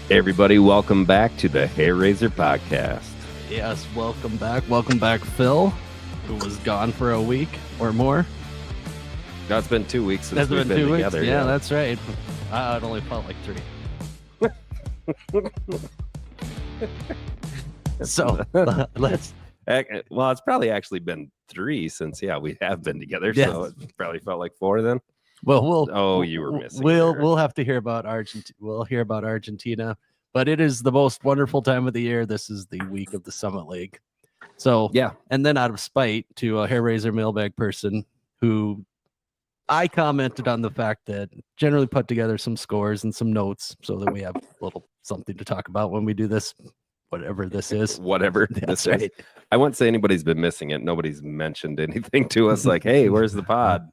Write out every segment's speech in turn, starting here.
Hey everybody, welcome back to the Hair Razor Podcast. Yes, welcome back. Welcome back, Phil, who was gone for a week or more. No, it's been 2 weeks since we've been 2 weeks. together. Yeah, that's right. It only felt like 3. So let's. Well, it's probably actually been 3 since we have been together. Yes. So it probably felt like 4 then. Well, you were missing. We'll have to hear about Argentina. We'll hear about Argentina, but it is the most wonderful time of the year. This is the week of the Summit League. So yeah, and then out of spite to a Hair Razor mailbag person who I commented on the fact that generally put together some scores and some notes so that we have a little something to talk about when we do this, whatever this is. Whatever That's this right. is. I won't say anybody's been missing it. Nobody's mentioned anything to us like, hey, where's the pod?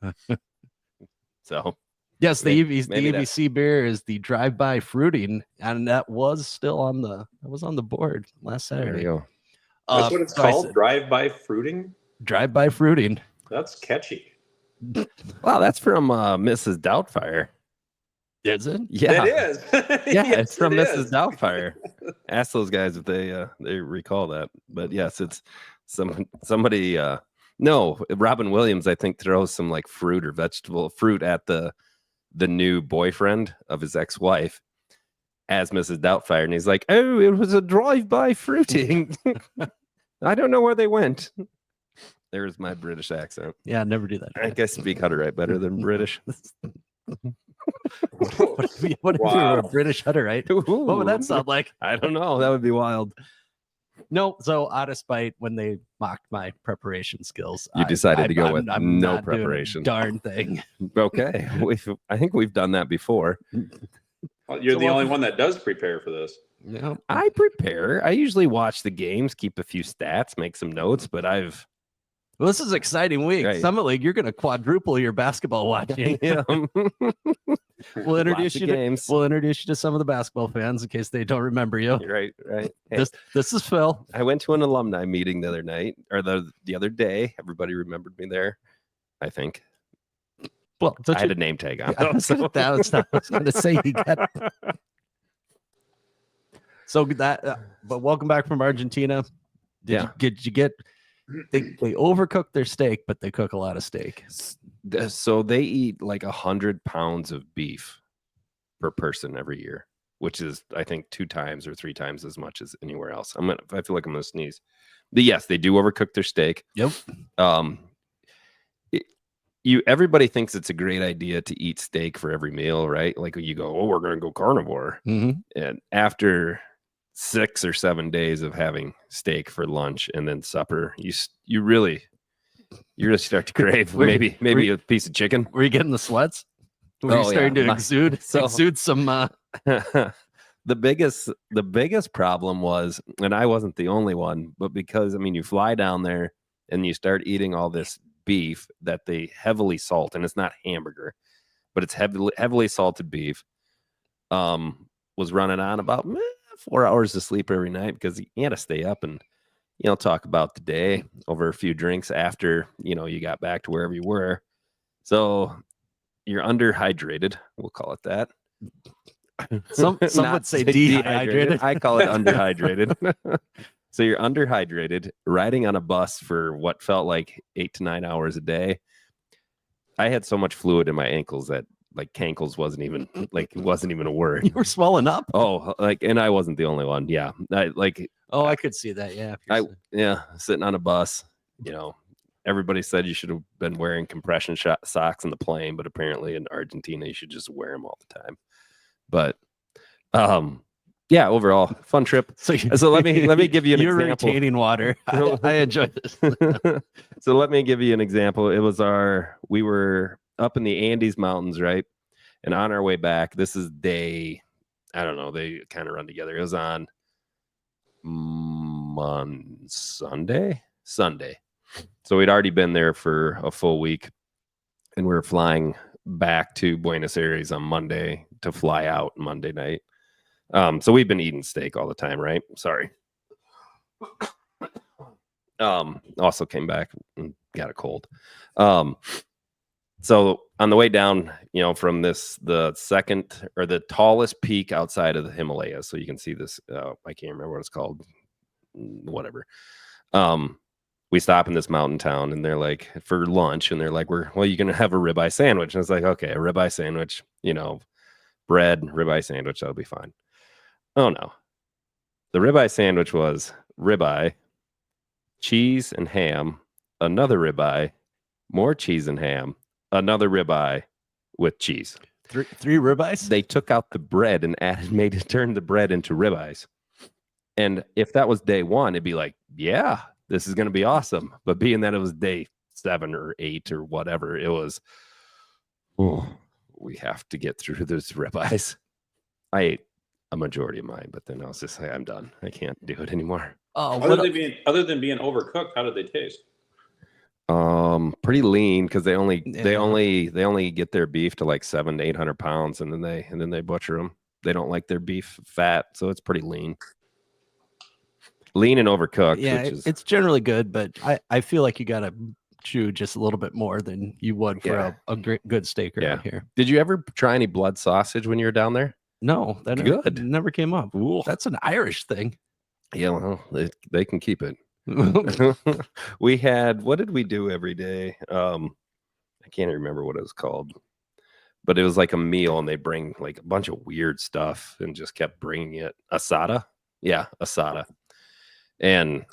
So yes, the maybe EBC beer is the drive-by fruiting, and that was still on the board last Saturday. There you go. That's what it's called, drive-by fruiting? Drive-by fruiting. That's catchy. Wow, that's from Mrs. Doubtfire. Is it? Yeah, it is. Yeah, Yes, it's from it Mrs. is. Doubtfire. Ask those guys if they recall that. But yes, it's somebody. No, Robin Williams, I think, throws some like fruit or vegetable fruit at the new boyfriend of his ex-wife as Mrs. Doubtfire, and he's like, "Oh, it was a drive-by fruiting." I don't know where they went. There's my British accent. Yeah, never do that. I think I speak Hutterite better than British. What if you were a British Hutterite? What would that sound like? I don't know. That would be wild. No, so out of spite, when they mocked my preparation skills, You decided to go with I'm no not doing a preparation. darn thing. Okay, I think we've done that before. Well, you're the only one that does prepare for this. Yeah, I prepare. I usually watch the games, keep a few stats, make some notes, but well, this is an exciting week. Right. Summit League, you're going to quadruple your basketball watching. yeah. We'll introduce you games. We'll introduce you to some of the basketball fans in case they don't remember you. Right. Hey, This is Phil. I went to an alumni meeting the other night, or the other day. Everybody remembered me there, I think. Well, I had a name tag on. I was going to say you got. So that, but welcome back from Argentina. Did you get? They overcook their steak, but they cook a lot of steak. So they eat like 100 pounds of beef per person every year, which is, I think, 2 times or 3 times as much as anywhere else. I feel like I'm gonna sneeze. But yes, they do overcook their steak. Yep. Everybody thinks it's a great idea to eat steak for every meal, right? Like you go, oh, we're gonna go carnivore, and after 6 or 7 days of having steak for lunch and then supper, you really start to crave maybe a piece of chicken. Were you getting the sweats? Were you starting to exude some? The biggest problem was, and I wasn't the only one, but because you fly down there and you start eating all this beef that they heavily salt, and it's not hamburger, but it's heavily salted beef. Was running on about 4 hours of sleep every night because you had to stay up and talk about the day over a few drinks after you got back to wherever you were. So you're underhydrated, we'll call it that. Some would say dehydrated. I call it underhydrated. So you're underhydrated, riding on a bus for what felt like 8 to 9 hours a day. I had so much fluid in my ankles that like cankles wasn't even a word. You were swelling up. Oh, and I wasn't the only one. Yeah. I could see that. Yeah. Sitting on a bus, everybody said you should have been wearing compression socks on the plane, but apparently in Argentina, you should just wear them all the time. But, yeah, overall fun trip. So let me give you an You're example. You're retaining water. I enjoy this. So let me give you an example. We were up in the Andes Mountains, right? And on our way back, this is day, I don't know, they kind of run together. It was on Sunday. So we'd already been there for a full week, and we were flying back to Buenos Aires on Monday to fly out Monday night. So we've been eating steak all the time, right? Sorry. Also came back and got a cold. So on the way down, from the second or the tallest peak outside of the Himalayas, so you can see this. I can't remember what it's called. Whatever. We stop in this mountain town, and they're like for lunch, and they're like, you're gonna have a ribeye sandwich, and it's like, okay, a ribeye sandwich, bread, ribeye sandwich, that'll be fine. Oh no, the ribeye sandwich was ribeye, cheese and ham, another ribeye, more cheese and ham, another ribeye with cheese. Three ribeyes? They took out the bread and turned the bread into ribeyes. And if that was day one, it'd be like, yeah, this is going to be awesome. But being that it was day 7 or 8 or whatever, it was, we have to get through those ribeyes. I ate a majority of mine, but then I was just like, I'm done. I can't do it anymore. Other than being overcooked, how did they taste? Pretty lean because they only get their beef to like 700 to 800 pounds, and then they butcher them. They don't like their beef fat, so it's pretty lean. Lean and overcooked. Yeah, it's generally good, but I feel like you gotta chew just a little bit more than you would for a good steak around here. Did you ever try any blood sausage when you were down there? No, that never came up. Ooh. That's an Irish thing. Yeah, well, they can keep it. We had, what did we do every day? I can't remember what it was called, but it was like a meal, and they bring like a bunch of weird stuff and just kept bringing it. Asada. Yeah, asada. And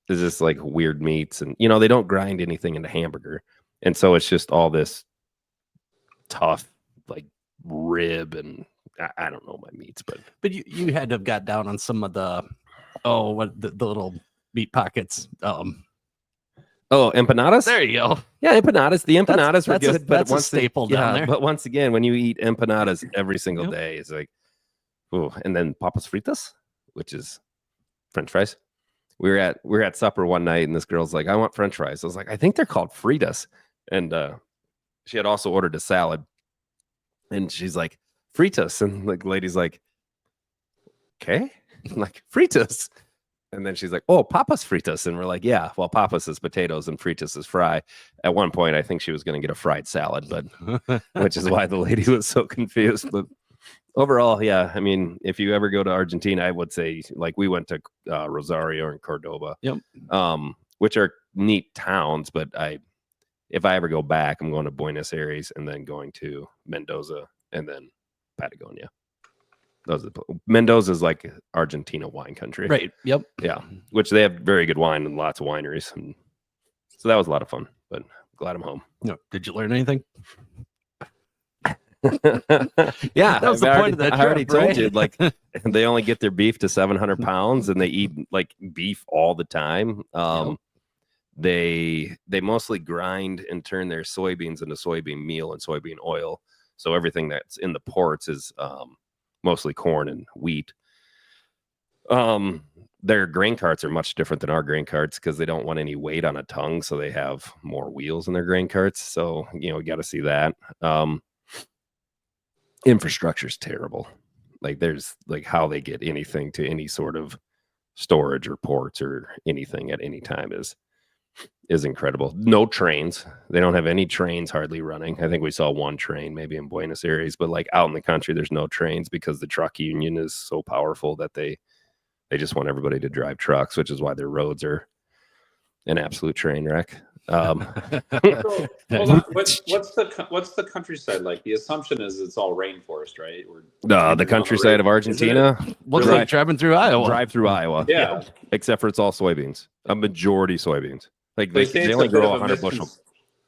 it's just like weird meats, and they don't grind anything into hamburger, and so it's just all this tough like rib, and I don't know my meats, but you had to have got down on some of the the little meat pockets. Empanadas. There you go. Yeah, empanadas. The empanadas were good, but that's a staple down there. But once again, when you eat empanadas every single day, it's like, and then papas fritas, which is French fries. We were at supper one night, and this girl's like, I want French fries. I was like, I think they're called fritas. And she had also ordered a salad. And she's like, fritas. And the lady's like, okay. I'm like, fritas. And then she's like, oh, papas fritas. And we're like, yeah, well, papas is potatoes and fritas is fry. At one point, I think she was going to get a fried salad, but which is why the lady was so confused. But overall, yeah, I mean, if you ever go to Argentina, I would say like we went to Rosario and Cordoba, which are neat towns. But if I ever go back, I'm going to Buenos Aires and then going to Mendoza and then Patagonia. Mendoza is like Argentina wine country, right? Yep. Yeah, which they have very good wine and lots of wineries, and so that was a lot of fun. But glad I'm home. No, did you learn anything? Yeah, that was the point of that trip, I already told right? you, like they only get their beef to 700 pounds, and they eat like beef all the time. They mostly grind and turn their soybeans into soybean meal and soybean oil. So everything that's in the ports is mostly corn and wheat. Their grain carts are much different than our grain carts because they don't want any weight on a tongue, so they have more wheels in their grain carts. So we got to see that. Infrastructure is terrible. Like there's like how they get anything to any sort of storage or ports or anything at any time is incredible. No trains. They don't have any trains hardly running. I think we saw one train maybe in Buenos Aires, but like out in the country, there's no trains because the truck union is so powerful that they just want everybody to drive trucks, which is why their roads are an absolute train wreck. Hold on. What's the countryside like? The assumption is it's all rainforest, right? The countryside of Argentina looks like driving through Iowa. Drive through Iowa, yeah. Except for it's all soybeans. A majority soybeans. Like they only grow 100 bushel.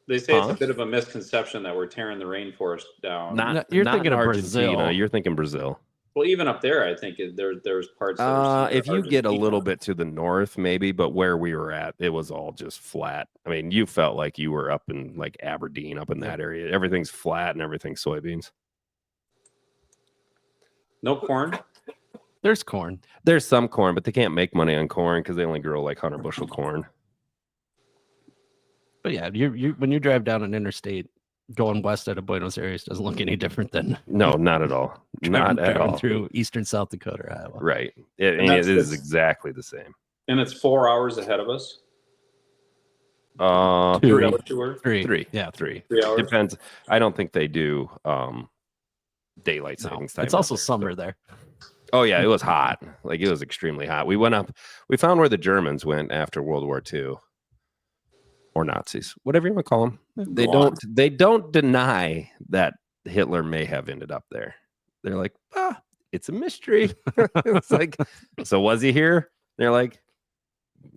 They say it's a bit of a misconception that we're tearing the rainforest down. You're not thinking of Argentina. Brazil. You're thinking Brazil. Well, even up there, I think there's parts. If you get a little bit to the north, maybe, but where we were at, it was all just flat. I mean, you felt like you were up in like Aberdeen, up in that area. Everything's flat and everything's soybeans. No corn. There's corn. There's some corn, but they can't make money on corn because they only grow like 100 bushel corn. But yeah, you when you drive down an interstate going west out of Buenos Aires doesn't look any different than no, not at all. Not at all. Through eastern South Dakota or Iowa. Right. It is exactly the same. And it's 4 hours ahead of us. Is Two. that what you were? Three. Yeah. 3. 3 hours. Depends. I don't think they do daylight No, savings time. it's also down there, summer so. there. Oh yeah, it was hot. Like it was extremely hot. We went up. We found where the Germans went after World War II, or Nazis, whatever you want to call them. They Go don't. on. They don't deny that Hitler may have ended up there. They're like, it's a mystery. It's like, so was he here? They're like,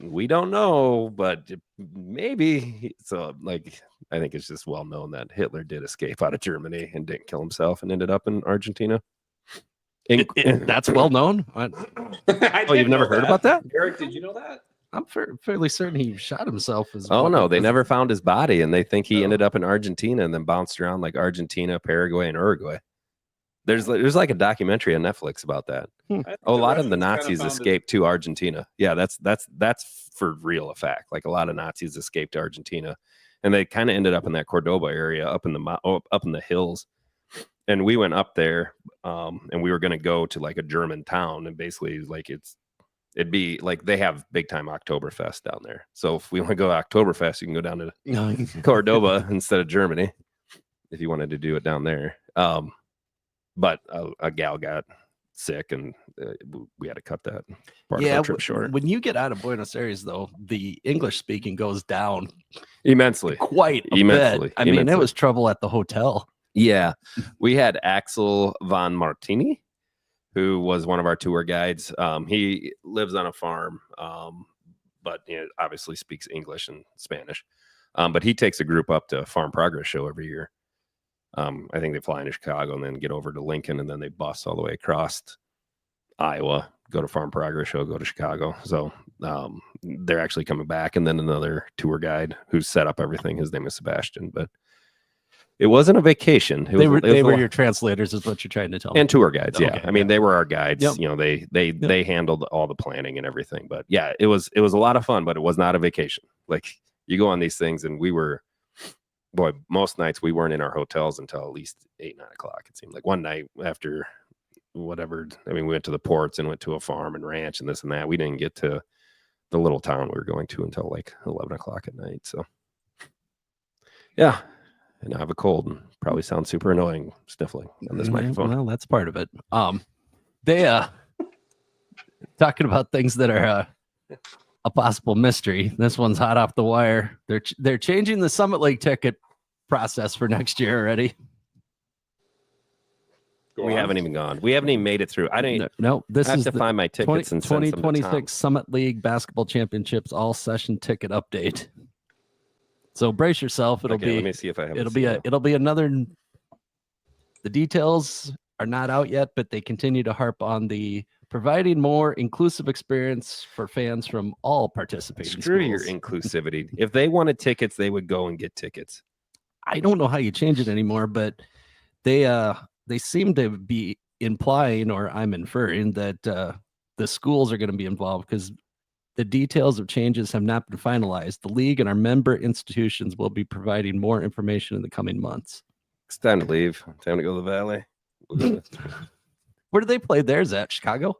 we don't know, but maybe. So like, I think it's just well known that Hitler did escape out of Germany and didn't kill himself and ended up in Argentina. That's well known. I Oh, you've didn't never know heard about that? Eric, did you know that? I'm fairly certain he shot himself. Oh no, they never found his body, and they think he ended up in Argentina and then bounced around like Argentina, Paraguay, and Uruguay. There's like a documentary on Netflix about that. I think Oh, a lot of the Russians kinda Nazis found it- escaped to Argentina. Yeah, that's for real a fact. Like a lot of Nazis escaped to Argentina, and they kind of ended up in that Cordoba area, up in the hills. And we went up there, and we were going to go to like a German town, and basically like it'd be like they have big time Oktoberfest down there. So if we want to go Oktoberfest, you can go down to Cordoba instead of Germany if you wanted to do it down there. But a gal got sick, and we had to cut that part of our trip short. When you get out of Buenos Aires, though, the English speaking goes down Immensely. quite a Immensely. bit. I mean, Immensely. it was trouble at the hotel. Yeah. We had Axel von Martini, who was one of our tour guides. He lives on a farm, but obviously speaks English and Spanish. But he takes a group up to Farm Progress Show every year. I think they fly into Chicago and then get over to Lincoln, and then they bus all the way across Iowa, go to Farm Progress Show, go to Chicago. So they're actually coming back. And then another tour guide who set up everything. His name is Sebastian, but it wasn't a vacation. They were your translators, is what you're trying to tell me. And tour guides. Yeah. Okay, I mean, they were our guides. Yep. They handled all the planning and everything. But yeah, it was a lot of fun, but it was not a vacation. Like you go on these things, and most nights we weren't in our hotels until at least 8, 9 o'clock. It seemed like one night after whatever. I mean, we went to the ports and went to a farm and ranch and this and that. We didn't get to the little town we were going to until like 11 o'clock at night. So yeah. And I have a cold and probably sound super annoying sniffling on this microphone. Well, that's part of it. They talking about things that are a possible mystery. This one's hot off the wire. They're changing the Summit League ticket process for next year already. We haven't even gone. We haven't even made it through. I didn't. No, this I have is to the find my tickets and send some to Tom. 2026 Summit League Basketball Championships all session ticket update. So brace yourself. Let me see if I have. It'll be another. The details are not out yet, but they continue to harp on the providing more inclusive experience for fans from all participating Screw schools. your inclusivity. If they wanted tickets, they would go and get tickets. I don't know how you change it anymore, but they seem to be implying, or I'm inferring, that the schools are going to be involved because the details of changes have not been finalized. The league and our member institutions will be providing more information in the coming months. It's time to leave. Time to go to the Valley. Where do they play theirs at? Chicago?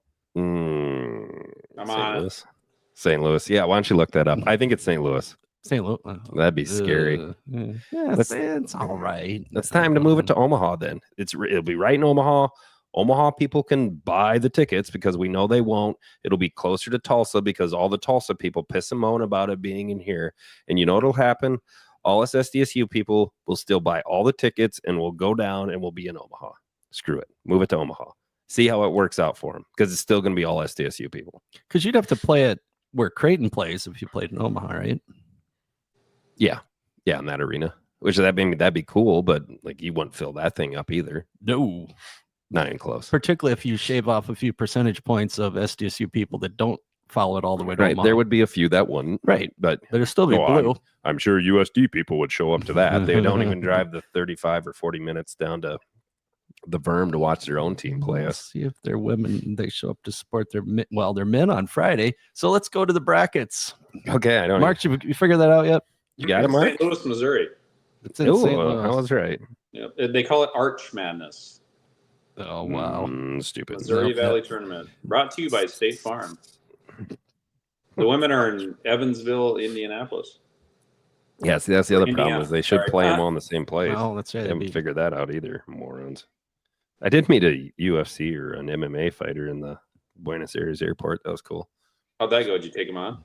St. Louis. Yeah, why don't you look that up? I think it's St. Louis. St. Louis. That'd be scary. Yeah, it's all right. It's time to move it to Omaha then. It'll be right in Omaha. Omaha people can buy the tickets because we know they won't. It'll be closer to Tulsa because all the Tulsa people piss and moan about it being in here. And you know what'll happen? All us SDSU people will still buy all the tickets and we'll go down and we'll be in Omaha. Screw it. Move it to Omaha. See how it works out for them because it's still going to be all SDSU people. Because you'd have to play it where Creighton plays if you played in Omaha, right? Yeah. Yeah, in that arena. Which that'd be cool, but like you wouldn't fill that thing up either. No. Not even close. Particularly if you shave off a few percentage points of SDSU people that don't follow it all the way to Omaha. There would be a few that wouldn't. Right. But it'll still be blue. I'm sure USD people would show up to that. They don't even drive the 35 or 40 minutes down to the Verm to watch their own team play us. See if they're women, they show up to support their men on Friday. So let's go to the brackets. Okay, I don't. Mark, you figured that out yet? You got it, Mark? St. Louis, Missouri. It's in St. Louis. I was right. Yep. They call it Arch Madness. Oh wow, stupid. Missouri Valley Tournament brought to you by State Farm. The women are in Evansville, Indianapolis. Yeah, see, that's the other Indiana. problem is they should Sorry. play them all in the same place. Oh, that's right. They that'd haven't be- figured that out either, morons. I did meet a UFC or an MMA fighter in the Buenos Aires airport. That was cool. How'd that go? Did you take him on?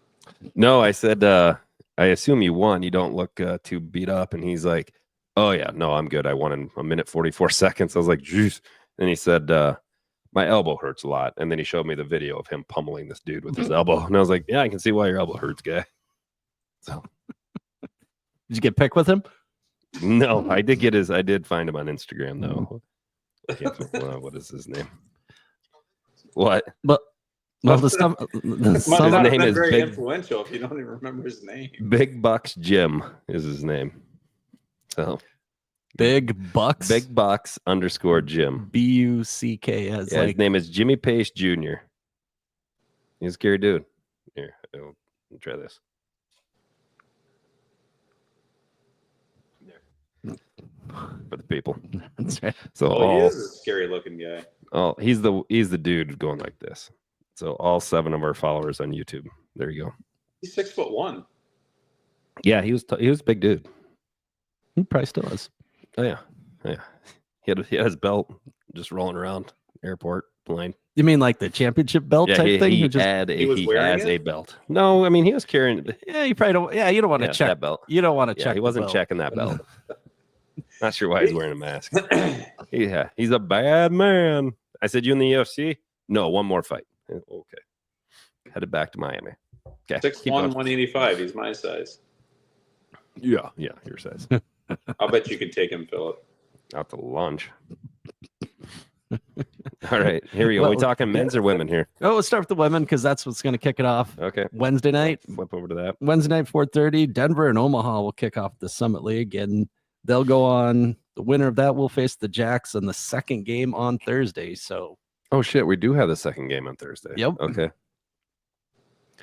No, I said, I assume you won. You don't look too beat up. And he's like, oh, yeah, no, I'm good. I won in a minute 44 seconds. I was like, jeez. And he said, my elbow hurts a lot. And then he showed me the video of him pummeling this dude with his elbow. And I was like, yeah, I can see why your elbow hurts, guy. So, Did you get picked with him? no, I did find him on Instagram, though. I can't think, what is his name? What? But well, Must some not His have name been is very Big- influential if you don't even remember his name. Big Bucks Jim is his name. So Big Bucks. Big Bucks _ Jim. Bucks. Yeah, Like his name is Jimmy Pace Jr. He's a scary dude. Here, I'll try this. For the people. that's right. So Well, he all, is a scary looking guy. he's the dude going like this. So all 7 of our followers on YouTube. There you go. He's 6'1". Yeah, he was a big dude. He probably still is. Oh yeah, yeah. He had his belt just rolling around airport plane. You mean like the championship belt Yeah, type thing? he Or just- He wearing has it? a belt. No, I mean he was carrying yeah, you probably don't. Yeah, you don't want to check. that belt. You don't want to Yeah, check. he the wasn't belt. checking that belt. Not sure why he's wearing a mask. Yeah, he's a bad man. I said, you in the UFC? No, one more fight. Okay. Headed back to Miami. Okay. 6'1", 185. He's my size. Yeah, your size. I'll bet you could take him, Philip. Out to lunch. All right, here we go. Well, we talking men's or women here? Oh, let's start with the women because that's what's going to kick it off. Okay. Wednesday night. Flip over to that. Wednesday night, 4:30. Denver and Omaha will kick off the Summit League, and they'll go on. The winner of that will face the Jacks in the second game on Thursday. So, Oh shit, we do have the second game on Thursday. Yep. Okay.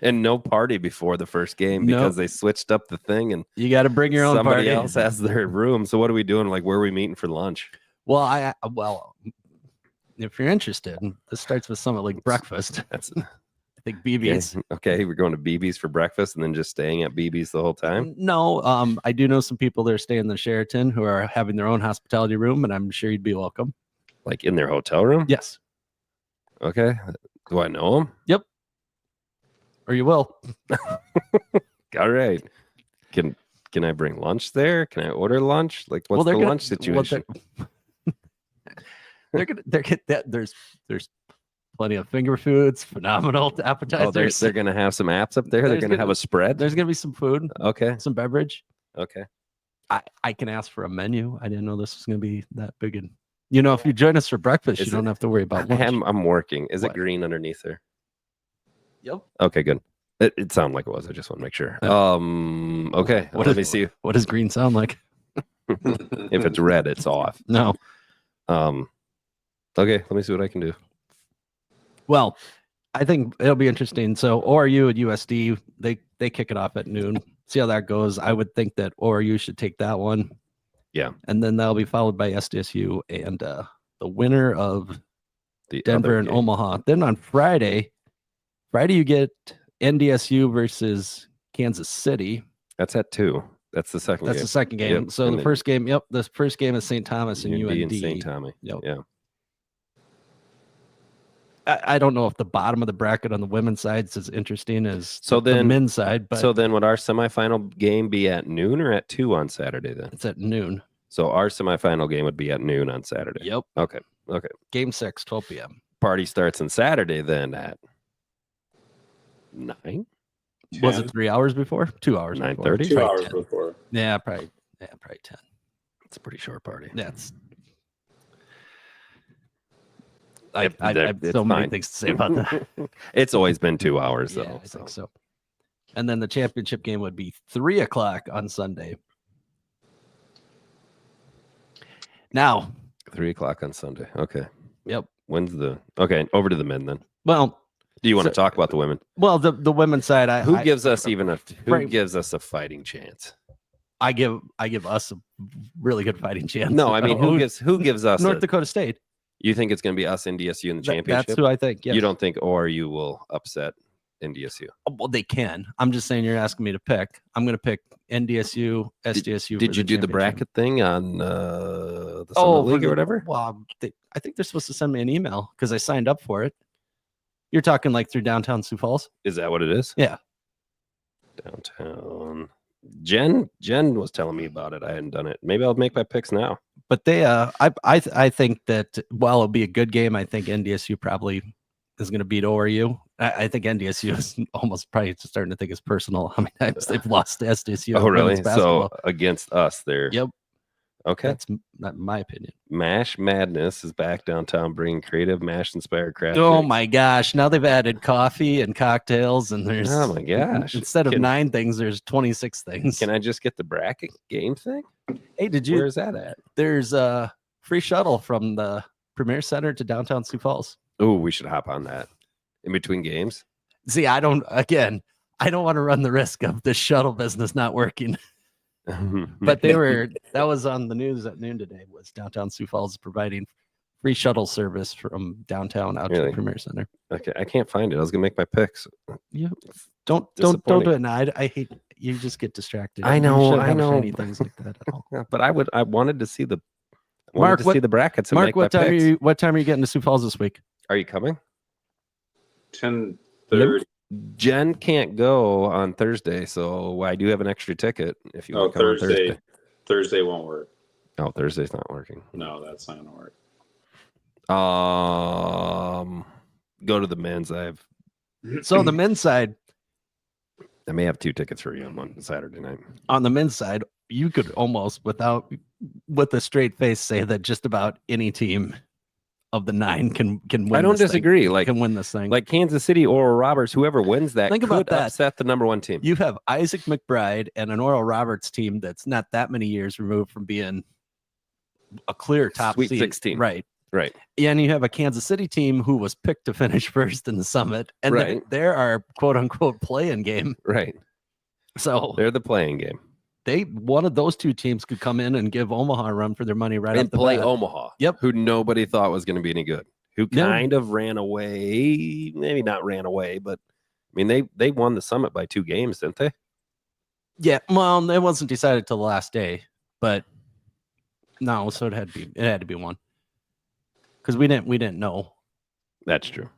And no party before the first game Nope. because they switched up the thing and you got to bring your own somebody party. else has their room. So what are we doing? Like, where are we meeting for lunch? Well, if you're interested, this starts with Summit League breakfast. That's I think BB's. okay. We're going to BB's for breakfast and then just staying at BB's the whole time. No, I do know some people that are staying in the Sheraton who are having their own hospitality room, and I'm sure you'd be welcome. Like in their hotel room? Yes, Okay. Do I know them? or you will. All right. Can I bring lunch there? Can I order lunch? Like, what's they're the gonna- lunch situation? They're gonna that there's plenty of finger foods, phenomenal Oh, appetizers. they're gonna have some apps up there. They're There's gonna have gonna- a spread. There's gonna be some food, Okay. some beverage. Okay. I can ask for a menu. I didn't know this was gonna be that big. And if you join us for breakfast, Is you don't it- have to worry about lunch. I'm working. Is What? it green underneath there? Yep. Okay, good. It sounded like it was. I just want to make sure. Yeah. Okay. What Let me is- see. What does green sound like? If it's red, it's off. No. Okay. Let me see what I can do. Well, I think it'll be interesting. So ORU and USD, they kick it off at noon. See how that goes. I would think that ORU should take that one. Yeah. And then that'll be followed by SDSU and the winner of The Denver other and game. Omaha. Then on Friday you get NDSU versus Kansas City. That's at 2. That's the second That's game. the second game. Yep, So and the then- first game, the first game is St. Thomas and UND UND. and St. Tommy. Yep. Yeah. I don't know if the bottom of the bracket on the women's side is as interesting as So the then- men's side, but So then would our semifinal game be at noon or at 2 on Saturday then? it's at noon. So our semifinal game would be at noon on Saturday. Yep. Okay. Game 6, 12 p.m. Party starts on Saturday then at 9? Was 10. it 3 hours before? 2 hours. 9:30? before. 2 Probably hours 10. before. Yeah, probably 10. It's a pretty short party. That's. Yep, I have it's so many fine. things to say about that. It's always been 2 hours Yeah, though. I think so. And then the championship game would be 3 o'clock on Sunday. Now, 3 o'clock on Sunday. Okay. Yep. When's the okay? Over to the men then. well, Do you want to So- talk about the women? the women's side, Who I gives us even who Right. gives us a fighting chance? I give us a really good fighting chance. No, I mean Oh, who gives us? North Dakota State. You think it's going to be us NDSU in the That's championship? who I think. Yes. You don't think ORU will upset NDSU. Well, they can. I'm just saying you're asking me to pick. I'm going to pick NDSU, SDSU. Did you do the championship. bracket thing on the Summer League or whatever? Well, I think they're supposed to send me an email because I signed up for it. You're talking like through downtown Sioux Falls? Is that what it is? Yeah. Downtown. Jen was telling me about it. I hadn't done it. Maybe I'll make my picks now. But they, I think that while it'll be a good game, I think NDSU probably is going to beat ORU. I think NDSU is almost probably starting to think it's personal how many times they've lost to SDSU. Oh, really? So against us, there. Yep. Okay. That's not my opinion. Mash Madness is back downtown, bringing creative mash-inspired craft. Oh drinks. my gosh! Now they've added coffee and cocktails, and there's Oh my gosh! instead of 9 things, there's 26 things. Can I just get the bracket game thing? Hey, did you? Where's that at? There's a free shuttle from the Premier Center to downtown Sioux Falls. Oh, we should hop on that in between games. See, I don't want to run the risk of the shuttle business not working. But that was on the news at noon today. Was downtown Sioux Falls providing free shuttle service from downtown out to the Premier Center? Okay, I can't find it. I was gonna make my picks. Yeah, don't do it now. I hate you. Just get distracted. I know. Any things like that at all. Yeah, but I wanted to see the see the brackets. And Mark, make what my time picks. what time are you getting to Sioux Falls this week? Are you coming? 10:30. Jen can't go on Thursday, so I do have an extra ticket if you want to come on Thursday. Thursday won't work. Oh, Thursday's not working. No, that's not gonna work. Go to the men's. So the men's side, I may have 2 tickets for you on one Saturday night. on the men's side, you could almost with a straight face say that just about any team of the 9 can win. I don't this disagree. Thing, like can win this thing. Like Kansas City, Oral Roberts, whoever wins that Think could about that. upset the number 1 team. You have Isaac McBride and an Oral Roberts team that's not that many years removed from being a clear top Sweet seed. 16. Right. Right. And you have a Kansas City team who was picked to finish first in the Summit, and Right. they're our quote unquote play-in game. Right. So They're the playing game. one of those 2 teams could come in and give Omaha a run for their money right And off the play bat. Omaha. Yep. Who nobody thought was going to be any good. Who No. kind of ran away. Maybe not ran away, but I mean they won the Summit by 2 games, didn't they? Yeah, well, it wasn't decided till the last day, but no, so it had to be 1 because we didn't know. That's true.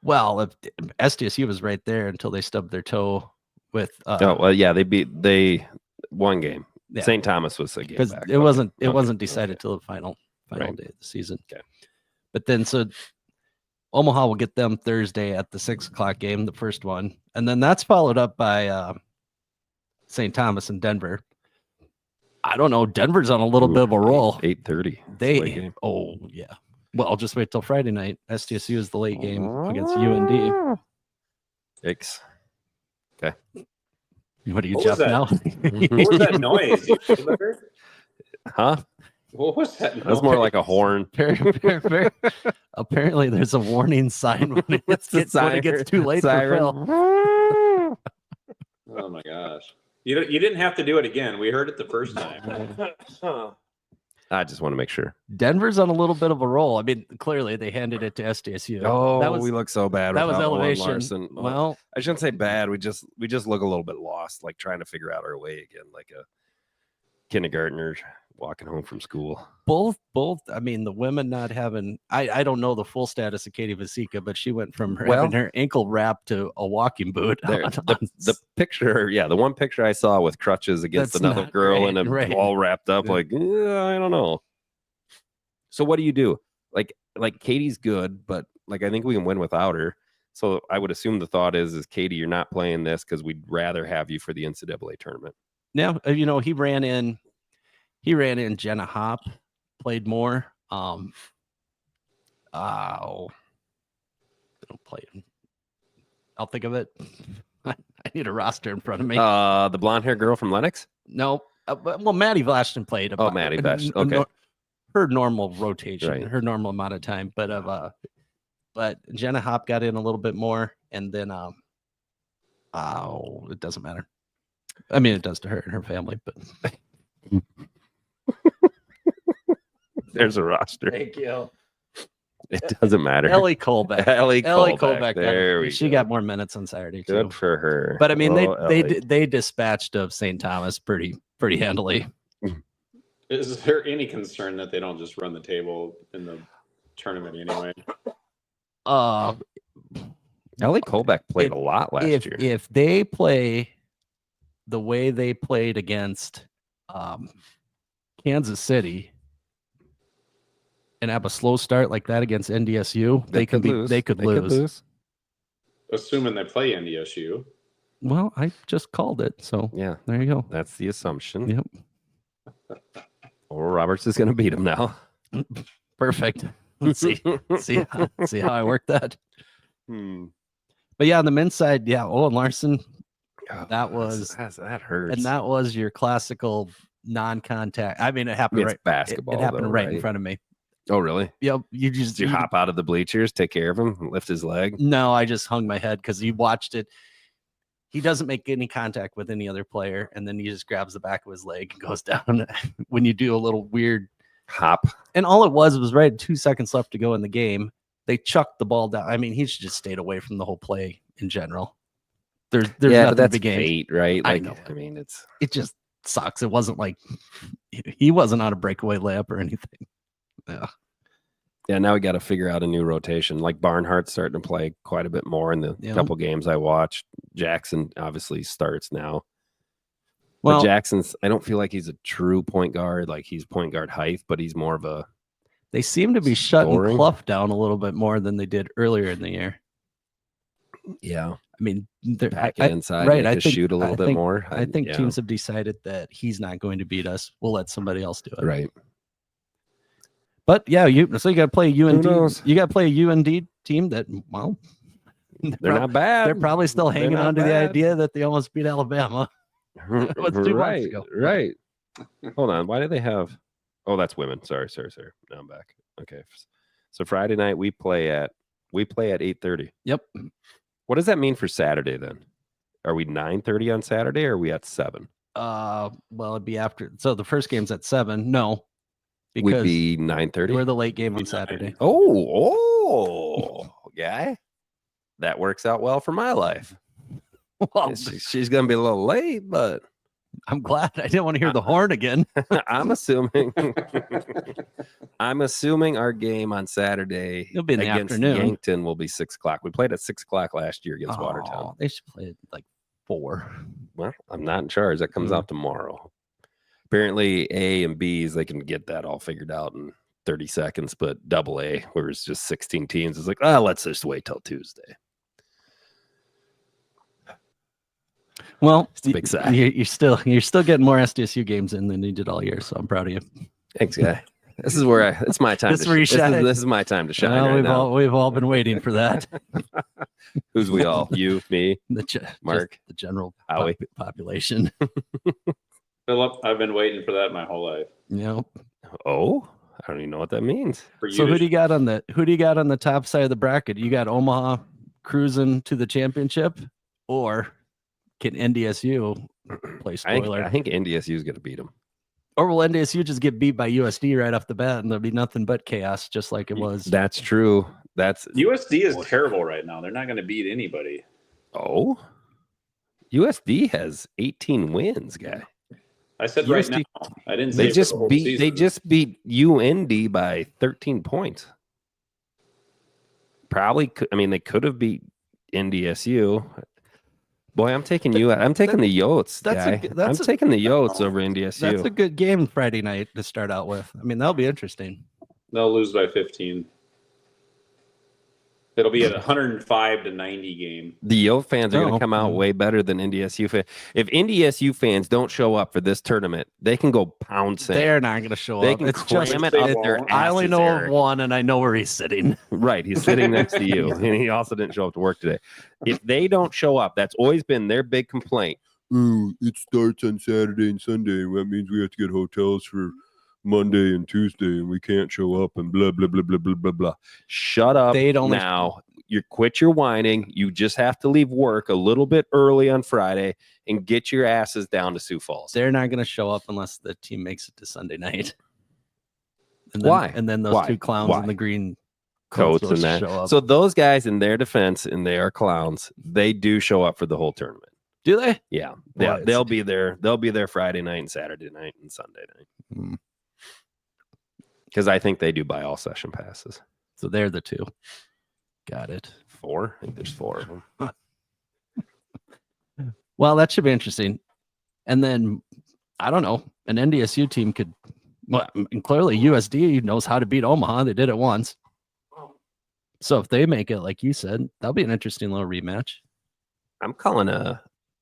Well, if SDSU was right there until they stubbed their toe with. Oh well, yeah, they won game. Yeah. St. Thomas was a game Because back. it wasn't decided till the final Right. day of the season. Okay. But then so Omaha will get them Thursday at the 6:00 game, the first one, and then that's followed up by St. Thomas and Denver. I don't know. Denver's on a little bit of a roll. 8:30. Oh yeah. Well, just wait till Friday night. SDSU is the late game against UND. Yikes. What are you, What Jeff? was that? Now? What was that noise? You heard? Huh? What was that noise? That's more like a horn. Apparently, there's a warning sign when it gets too late for Phil. Oh my gosh! You didn't have to do it again. We heard it the first time. I just want to make sure. Denver's on a little bit of a roll. I mean, clearly they handed it to SDSU. Oh, we look so bad. That was without Owen elevation. Larson. Well, I shouldn't say bad. We just look a little bit lost, like trying to figure out our way again, like a kindergartner walking home from school. both. I mean, the women not having. I don't know the full status of Katie Vasika, but she went from having her ankle wrapped to a walking boot. There, the picture, the one picture I saw with crutches against That's another not girl right, and right. all wrapped up, Yeah. like I don't know. So what do you do? Like Katie's good, but like I think we can win without her. So I would assume the thought is Katie, you're not playing this because we'd rather have you for the NCAA tournament. Now, he ran in Jenna Hopp, played more. They don't play him. I'll think of it. I need a roster in front of me. The blonde hair girl from Lennox? No. Well, Maddie Vlashton played. Oh, Maddie Vlashton. Okay. Her normal rotation, Right. her normal amount of time. But Jenna Hopp got in a little bit more, and then it doesn't matter. I mean, it does to her and her family, but There's a roster. thank you. It doesn't matter. Ellie Colbeck. Ellie Ellie Colbeck. There we she go. got more minutes on Saturday too. Good for her. But I mean, Ellie. they dispatched of St. Thomas pretty handily. Is there any concern that they don't just run the table in the tournament anyway? Ellie Colbeck played a lot last year. If they play the way they played against Kansas City and have a slow start like that against NDSU, they could lose. Assuming they play NDSU. Well, I just called it, so yeah, there you go. That's the assumption. Yep. Or Roberts is going to beat him now. Perfect. Let's see how I work that. But yeah, on the men's side, yeah, Owen Larson, that hurts, and that was your classical non-contact. I mean, it happened right. Basketball. It happened though, right in front of me. Oh, really? Yep. Did you hop out of the bleachers, take care of him, lift his leg? No, I just hung my head because he watched it. He doesn't make any contact with any other player, and then he just grabs the back of his leg and goes down. When you do a little weird hop, and all it was right 2 seconds left to go in the game. They chucked the ball down. I mean, he should just stayed away from the whole play in general. There's nothing that's to be gained, fate, right? I Like, know. I mean, it just sucks. It wasn't like he wasn't on a breakaway layup or anything. Yeah, now we got to figure out a new rotation. Like Barnhart's starting to play quite a bit more in the couple games I watched. Jackson obviously starts now. Well, but Jackson's, I don't feel like he's a true point guard. Like he's point guard height, but he's more of a. They seem to be shutting Clough down a little bit more than they did earlier in the year. Yeah. I mean, they're back inside, right? I think shoot a little bit more. I think teams have decided that he's not going to beat us. We'll let somebody else do it. Right. But yeah, so you got to play UND. You got to play a UND team that, well, they're not bad. They're probably still hanging on to the idea that they almost beat Alabama. Right. Right. Hold on. Why do they have? Oh, that's women. Sorry. Now I'm back. Okay. So Friday night we play at 8:30. Yep. What does that mean for Saturday then? Are we 9:30 on Saturday or are we at 7? Well, it'd be after. So the first game's at 7. No. We'd be 9:30. We're the late game on Saturday. Oh, guy. That works out well for my life. Well, she's going to be a little late, but I'm glad. I didn't want to hear the horn again. I'm assuming our game on Saturday It'll be in the against afternoon. Yankton will be 6 o'clock. We played at 6 o'clock last year against Watertown. They should play at like 4. Well, I'm not in charge. That comes out tomorrow. Apparently, A and B's, they can get that all figured out in 30 seconds, but AA, where it's just 16 teams, is like, let's just wait till Tuesday. Well, it's a big side. You're still getting more SDSU games in than you did all year, so I'm proud of you. Thanks, guy. This is where it's my time. This is my time to shine. We've all been waiting for that. Who's we all? You, me, Mark, the general population. Philip, I've been waiting for that my whole life. Yep. Oh, I don't even know what that means. So who do you got on the top side of the bracket? You got Omaha cruising to the championship, or can NDSU play spoiler? I think NDSU is going to beat them. Or will NDSU just get beat by USD right off the bat, and there'll be nothing but chaos, just like it was? That's true. USD is terrible right now. They're not going to beat anybody. Oh, USD has 18 wins, guy. I said USD, right now. I didn't say they just beat UND by 13 points. Probably could. I mean, they could have beat NDSU. Boy, I'm taking the Yotes, guy. I'm taking the Yotes over NDSU. That's a good game Friday night to start out with. I mean, that'll be interesting. They'll lose by 15. It'll be a 105-90 game. The Yote fans are going to come out way better than NDSU fans. If NDSU fans don't show up for this tournament, they can go pound sand. They're not going to show up. It's just I only know of one, and I know where he's sitting. Right, he's sitting next to you, and he also didn't show up to work today. If they don't show up, that's always been their big complaint. Ooh, it starts on Saturday and Sunday. That means we have to get hotels for Monday and Tuesday, and we can't show up, and blah blah blah blah blah blah blah. Shut up now. You quit your whining. You just have to leave work a little bit early on Friday and get your asses down to Sioux Falls. They're not going to show up unless the team makes it to Sunday night. Why? And then those two clowns in the green coats will and that. show up. So those guys, in their defense, and they are clowns, they do show up for the whole tournament. Do they? Yeah, Boy, they'll be there. They'll be there Friday night and Saturday night and Sunday night. Because I think they do buy all session passes. So they're the two. Got it. 4? I think there's 4 of them. Well, that should be interesting. And then, I don't know, an NDSU team could, well, and clearly USD knows how to beat Omaha. They did it once. So if they make it, like you said, that'll be an interesting little rematch. I'm calling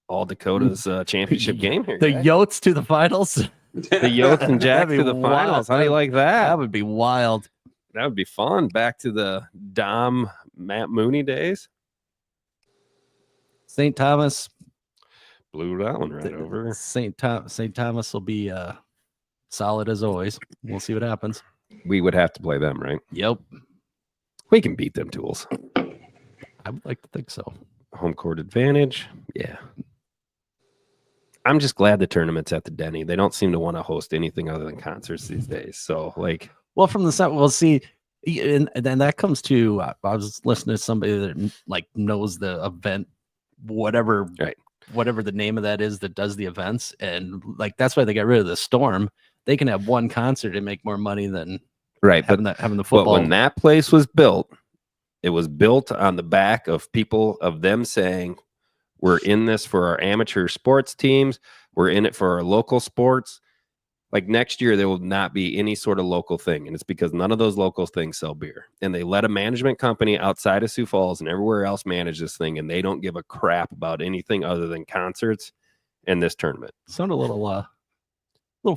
all Dakota's championship game here. The guys. Yotes to the finals. The Yotes and Jacks That'd to be the finals. How do you like That that? would be wild. That would be fun. Back to the Dom Matt Mooney days. St. Thomas. Blew that one right over. St. Thomas will be solid as always. We'll see what happens. We would have to play them, right? Yep. We can beat them tools. I would like to think so. Home court advantage. Yeah. I'm just glad the tournament's at the Denny. They don't seem to want to host anything other than concerts these days. So, like, well, from the side, we'll see. And then that comes to, I was listening to somebody that like knows the event, whatever, right. Whatever the name of that is that does the events. And like, that's why they got rid of the Storm. They can have one concert and make more money than right. having the football. But when that place was built, it was built on the back of people, of them saying, we're in this for our amateur sports teams. We're in it for our local sports. Like next year, there will not be any sort of local thing. And it's because none of those local things sell beer. And they let a management company outside of Sioux Falls and everywhere else manage this thing. And they don't give a crap about anything other than concerts and this tournament. Sound a little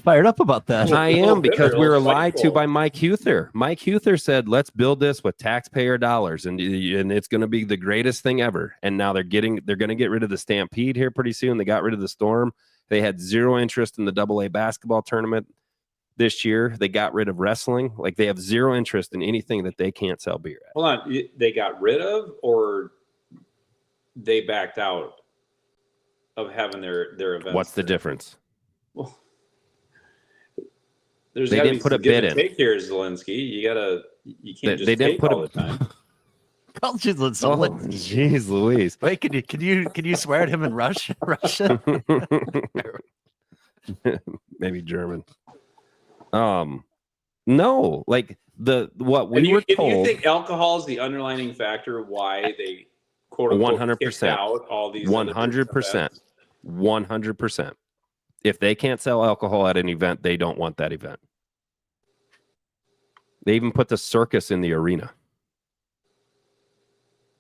fired up about that. I am, because we were lied to by Mike Huther. Mike Huther said, let's build this with taxpayer dollars and it's going to be the greatest thing ever. And now they're going to get rid of the Stampede here pretty soon. They got rid of the Storm. They had zero interest in the AA basketball tournament this year. They got rid of wrestling. Like, they have zero interest in anything that they can't sell beer at. Hold on. They got rid of, or they backed out of having their events? What's the difference? Well, there's They gotta didn't be put a some give bid and in. take here, Zelensky. You can't just They didn't take put all a- the time. Jeez Louise. Wait, can you swear at him in Russian? Maybe German. No, like what we And were you told. think alcohol is the underlining factor why they quote unquote 100%. kicked out all these 100%. 100%. If they can't sell alcohol at an event, they don't want that event. They even put the circus in the arena.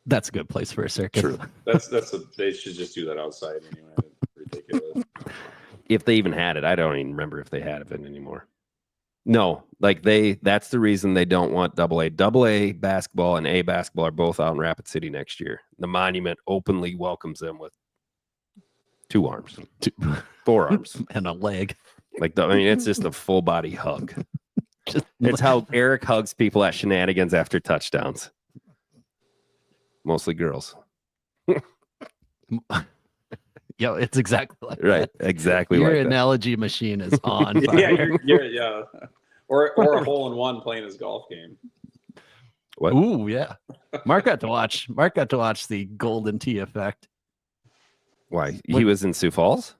That's a good place for a circus. True. They should just do that outside anyway. It's ridiculous. If they even had it, I don't even remember if they had it anymore. No, like that's the reason they don't want AA. AA basketball and A basketball are both out in Rapid City next year. The Monument openly welcomes them with 2 arms, 4 arms, and a leg. Like, it's just a full body hug. It's how Eric hugs people at shenanigans after touchdowns. Mostly girls. Yo, it's exactly like Right. that. Exactly. Your like that. analogy machine is on. Yeah. Or a hole in one playing his golf game. What? Ooh, yeah. Mark got to watch the Golden Tee effect. Why? He was in Sioux Falls?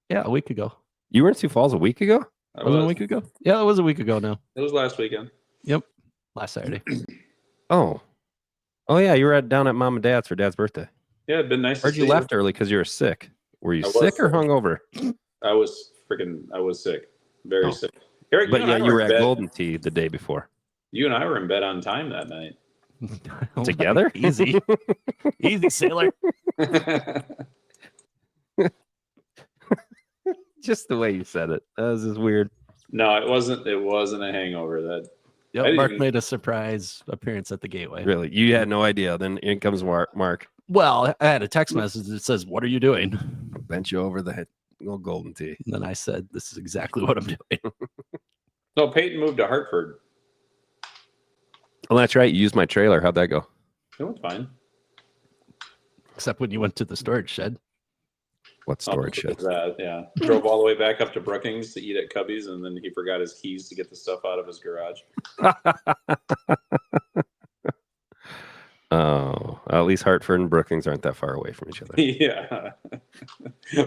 Yeah, a week ago. You were in Sioux Falls a week ago? Was it a week ago? Yeah, it was a week ago now. It was last weekend. Yep. Last Saturday. Oh. Oh, yeah. You were down at Mom and Dad's for Dad's birthday. Yeah, it'd been nice. Heard you left early because you were sick. Were you sick or hungover? I was sick. Very sick. Eric, But yeah, you were at bed. Golden Tee the day before. You and I were in bed on time that night. Together? Easy. Easy, sailor. Just the way you said it. That was just weird. No, it wasn't a hangover. That Yep, Mark made a surprise appearance at the gateway. Really? You had no idea. Then in comes Mark. Well, I had a text message that says, "What are you doing?" Bent you over the head. Little Golden Tee. And then I said, "This is exactly what I'm doing." No, Peyton moved to Hartford. Well, that's right. You used my trailer. How'd that go? It went fine. Except when you went to the storage shed. What storage shed? Yeah. Drove all the way back up to Brookings to eat at Cubby's, and then he forgot his keys to get the stuff out of his garage. Well, at least Hartford and Brookings aren't that far away from each other. Yeah.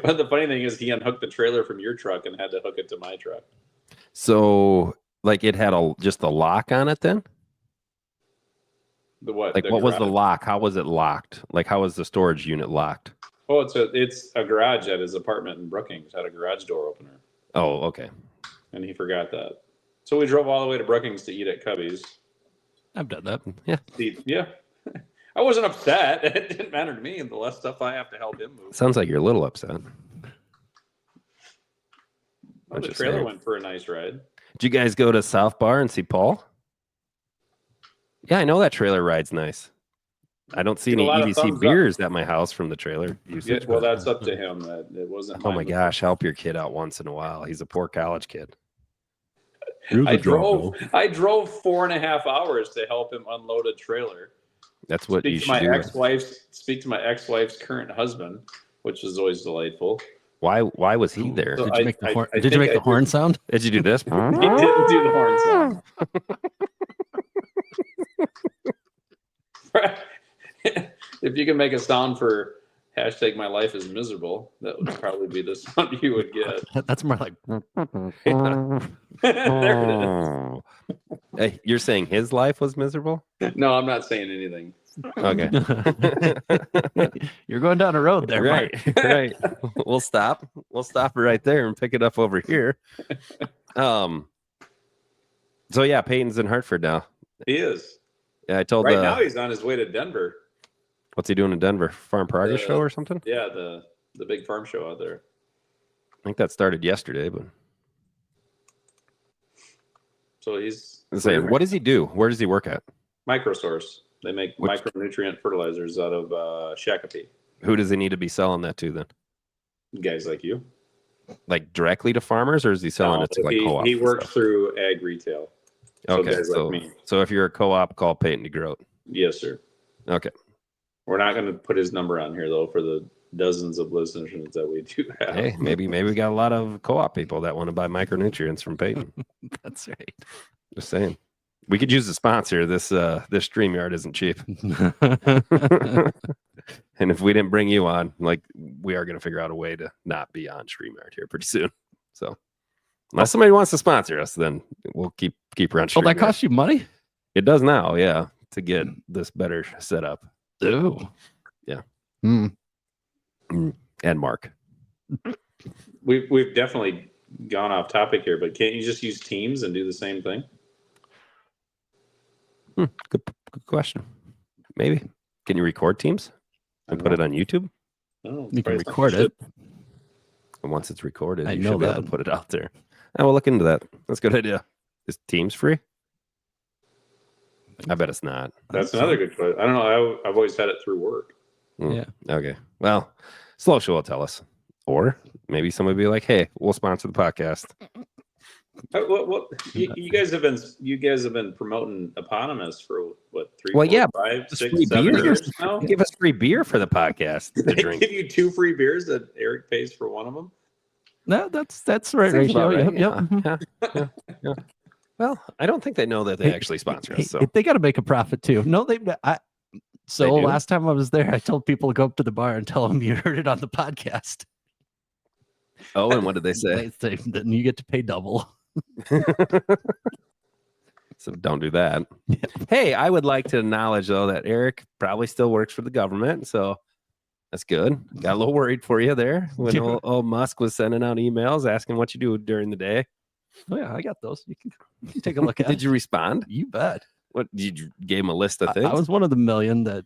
But the funny thing is, he unhooked the trailer from your truck and had to hook it to my truck. So, like, it had just a lock on it then? The what? Like, The what was the garage? lock? How was it locked? Like, how was the storage unit locked? Oh, it's a garage at his apartment in Brookings. Had a garage door opener, Oh, okay. and he forgot that. So we drove all the way to Brookings to eat at Cubby's. I've done that. Yeah. Yeah. I wasn't upset. It didn't matter to me. And the less stuff I have to help him move. Sounds like you're a little upset. Oh, the trailer went for a nice ride. Did you guys go to South Bar and see Paul? Yeah, I know that trailer ride's nice. I don't see Get a any lot of EDC thumbs up. beers at my house from the trailer usage. Yeah, well, but- that's up to him. That it wasn't. oh my mine. gosh, help your kid out once in a while. He's a poor college kid. I drove 4.5 hours to help him unload a trailer. That's what you Speak to should my do. ex-wife's current husband, which is always delightful. Why was he there? So Did you make the horn? I Did you think make the horn sound? Did you do this? He didn't do the horn sound. If you can make a sound for hashtag my life is miserable, that would probably be the sound you would get. That's more like There it is. Hey, you're saying his life was miserable? No, I'm not saying anything. Okay. you're going down a road there, right. Mark. Right. We'll stop. We'll stop right there and pick it up over here. So yeah, Peyton's in Hartford now. He is. Yeah, I told Right now he's on his way to Denver. what's he doing in Denver? Farm Progress show or something? Yeah, the big farm show out there. I think that started yesterday, but So he's saying, what does he do? Where does he work at? Microsource. They make micronutrient fertilizers out of Shakopee. Who does he need to be selling that to then? Guys like you. Like directly to farmers, or is he selling it to like co-op? He works through ag retail. Okay, guys like me. so if you're a co-op, call Peyton DeGroat. Yes, sir. Okay. We're not going to put his number on here though for the dozens of listeners that we do have. Hey, maybe we got a lot of co-op people that want to buy micronutrients from Peyton. That's right. Just saying. We could use a sponsor. This StreamYard isn't cheap. And if we didn't bring you on, like, we are going to figure out a way to not be on StreamYard here pretty soon. So unless somebody wants to sponsor us, then we'll keep on Oh, that StreamYard. costs you money? It does now, yeah, to get this better set up. Oh. Yeah. Mm. And Mark. We've definitely gone off topic here, but can't you just use Teams and do the same thing? Good question. Maybe. Can you record Teams and put it on YouTube? Oh, You can probably record something it. And once it's recorded, I you know should be able that. to put it out there. I will look into that. That's a good idea. Is Teams free? I bet it's not. That's another good question. I don't know. I've always had it through work. Yeah. Okay. Well, Slow Show will tell us. Or maybe somebody will be like, hey, we'll sponsor the podcast. You guys have been promoting Eponymous for what 3, Well, 4, yeah, 5, it's 6, free 7 beer. years now? Give us free beer for the podcast to They drink. give you 2 free beers that Eric pays for one of them. No, that's the right Seems ratio. about right. Yep. Mhm. Yeah. Well, I don't think they know that they Hey, actually sponsor Hey, us. So they got to make a profit too. No, So They do? last time I was there, I told people to go up to the bar and tell them you heard it on the podcast. oh, and what did they say? Then you get to pay double. So don't do that. Yeah. Hey, I would like to acknowledge though that Eric probably still works for the government, so that's good. Got a little worried for you there when Yeah. old Musk was sending out emails asking what you do during the day. Oh yeah, I got those. You can take a look at. Did you respond? You bet. What did you gave him a list of things? I was one of the million that.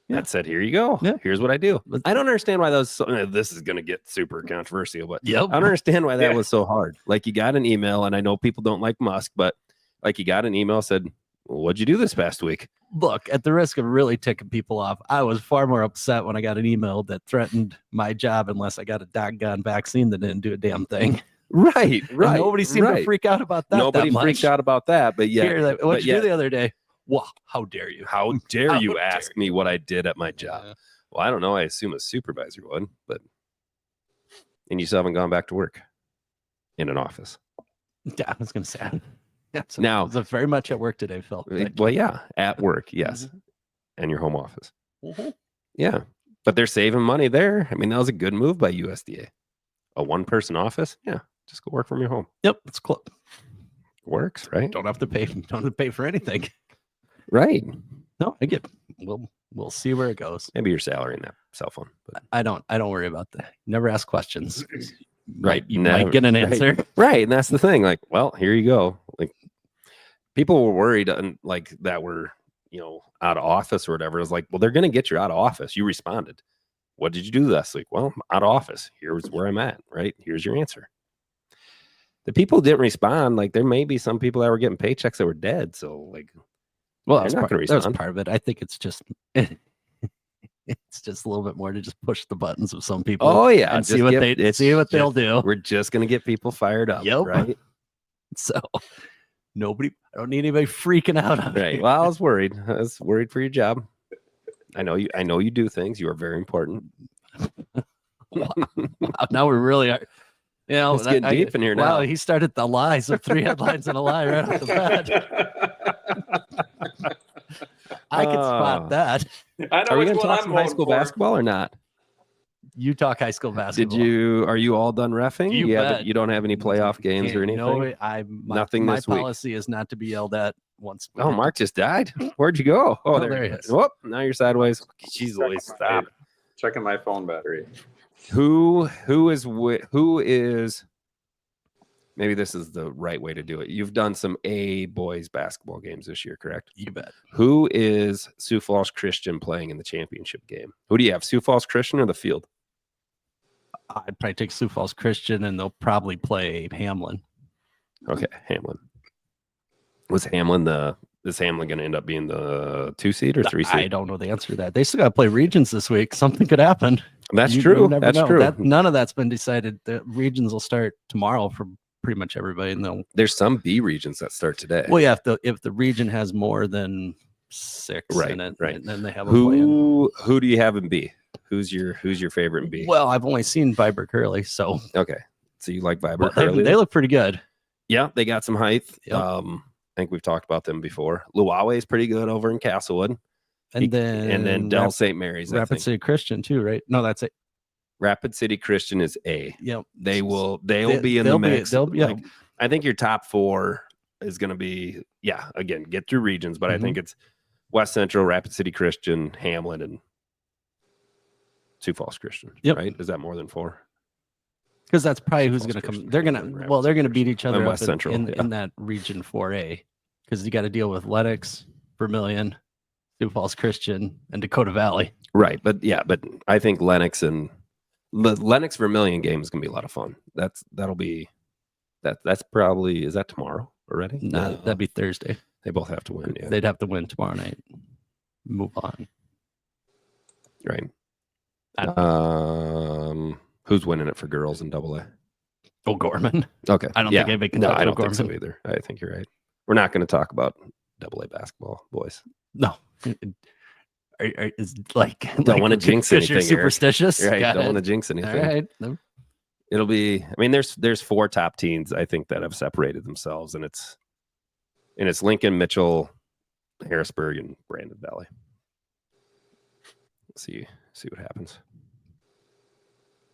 that said, here you go. Yeah. Here's what I do. But- I don't understand why those. This is going to get super controversial, but Yep. I don't understand why that Yeah. was so hard. Like you got an email, and I know people don't like Musk, but like you got an email said, well, "What'd you do this past week?" Look, at the risk of really ticking people off, I was far more upset when I got an email that threatened my job unless I got a doggone vaccine that didn't do a damn thing. Right, And nobody seemed to freak out about that. Nobody that much. freaked out about that, but yeah. Here, but what'd you yeah. do the other day? Well, how dare you? How dare How you dare ask me what I did at my job? Yeah. Well, I don't know. I assume a supervisor would, but and you still haven't gone back to work in an office. Yeah, I was going to say. Yeah, so Now- I was very much at work today, Phil. Thank you. Well, yeah, at work, yes, Mhm. and your home office. Yeah, but they're saving money there. I mean, that was a good move by USDA. A one-person office, yeah, just go work from your home. Yep, it's close. Works, right? Don't have to pay. Don't have to pay for anything. Right. No, I get. We'll see where it goes. Maybe your salary in that cell phone. But. I don't worry about that. Never ask questions. Right. You might get an answer. Right. And that's the thing. Like, well, here you go. Like, people were worried like that we're, out of office or whatever. It was like, well, they're going to get you out of office. You responded. What did you do last week? Well, I'm out of office. Here's where I'm at. Right. Here's your answer. The people who didn't respond, like, there may be some people that were getting paychecks that were dead. So, like, well, that was part of it. I think it's just it's just a little bit more to just push the buttons of some people. Oh yeah, and see what they'll do. We're just gonna get people fired up. Yep. Right. So I don't need anybody freaking out on right. me. Well, I was worried. I was worried for your job. I know you do things. You are very important. Wow. Now we really are. It's getting deep in here now. Wow, he started the lie. So 3 headlines and a lie right off the bat. I can spot that. Are we going to talk some high school basketball or not? You talk high school basketball. Are you all done reffing? You don't have any playoff games or anything? No, nothing my this week. policy is not to be yelled at once. Oh, Mark just died. Where'd you go? Oh, there he is. Whoop, now you're sideways. Jeez, always stop. Checking my phone battery. Who is maybe this is the right way to do it. You've done some A boys basketball games this year, correct? You bet. Who is Sioux Falls Christian playing in the championship game? Who do you have, Sioux Falls Christian or the field? I'd probably take Sioux Falls Christian, and they'll probably play Hamlin. Okay, Hamlin. Is Hamlin going to end up being the 2 seed or 3 seed? I don't know the answer to that. They still got to play regions this week. Something could happen. That's true. That's true. None of that's been decided. The regions will start tomorrow for pretty much everybody. And there's some B regions that start today. Well, yeah, if the region has more than 6 in it, right. then they have a Who do you have in B? Who's your favorite in B? Well, I've only seen Viber Curly, so okay. So you like Viber Curly? They look pretty good. Yeah, they got some height. Yep. I think we've talked about them before. Luawe is pretty good over in Castlewood. And then Del St. Mary's. Rapid City Christian too, right? No, that's it. Rapid City Christian is A. Yep. They'll be in the mix. Yeah. I think your top 4 is going to be, again, get through regions, but I think it's West Central, Rapid City Christian, Hamlin, and Sioux Falls Christian. Yep. Right? Is that more than 4? Because that's probably who's going to come. They're going to beat each other West up Central, in that region 4A. Because you got to deal with Lennox, Vermilion, Sioux Falls Christian, and Dakota Valley. Right. But I think Lennox and the Lennox Vermilion game is going to be a lot of fun. That's probably, is that tomorrow already? No, that'd be Thursday. They both have to win. Yeah. They'd have to win tomorrow night. Move on. Right. Who's winning it for girls in AA? O'Gorman. Okay. I don't think anybody can I don't think so either. I think you're right. We're not going to talk about AA basketball, boys. No. Is don't want to jinx anything. You're superstitious, right? Don't want to jinx anything. All right. It'll be. I mean, there's 4 top teams I think that have separated themselves, and it's Lincoln, Mitchell, Harrisburg, and Brandon Valley. Let's see what happens.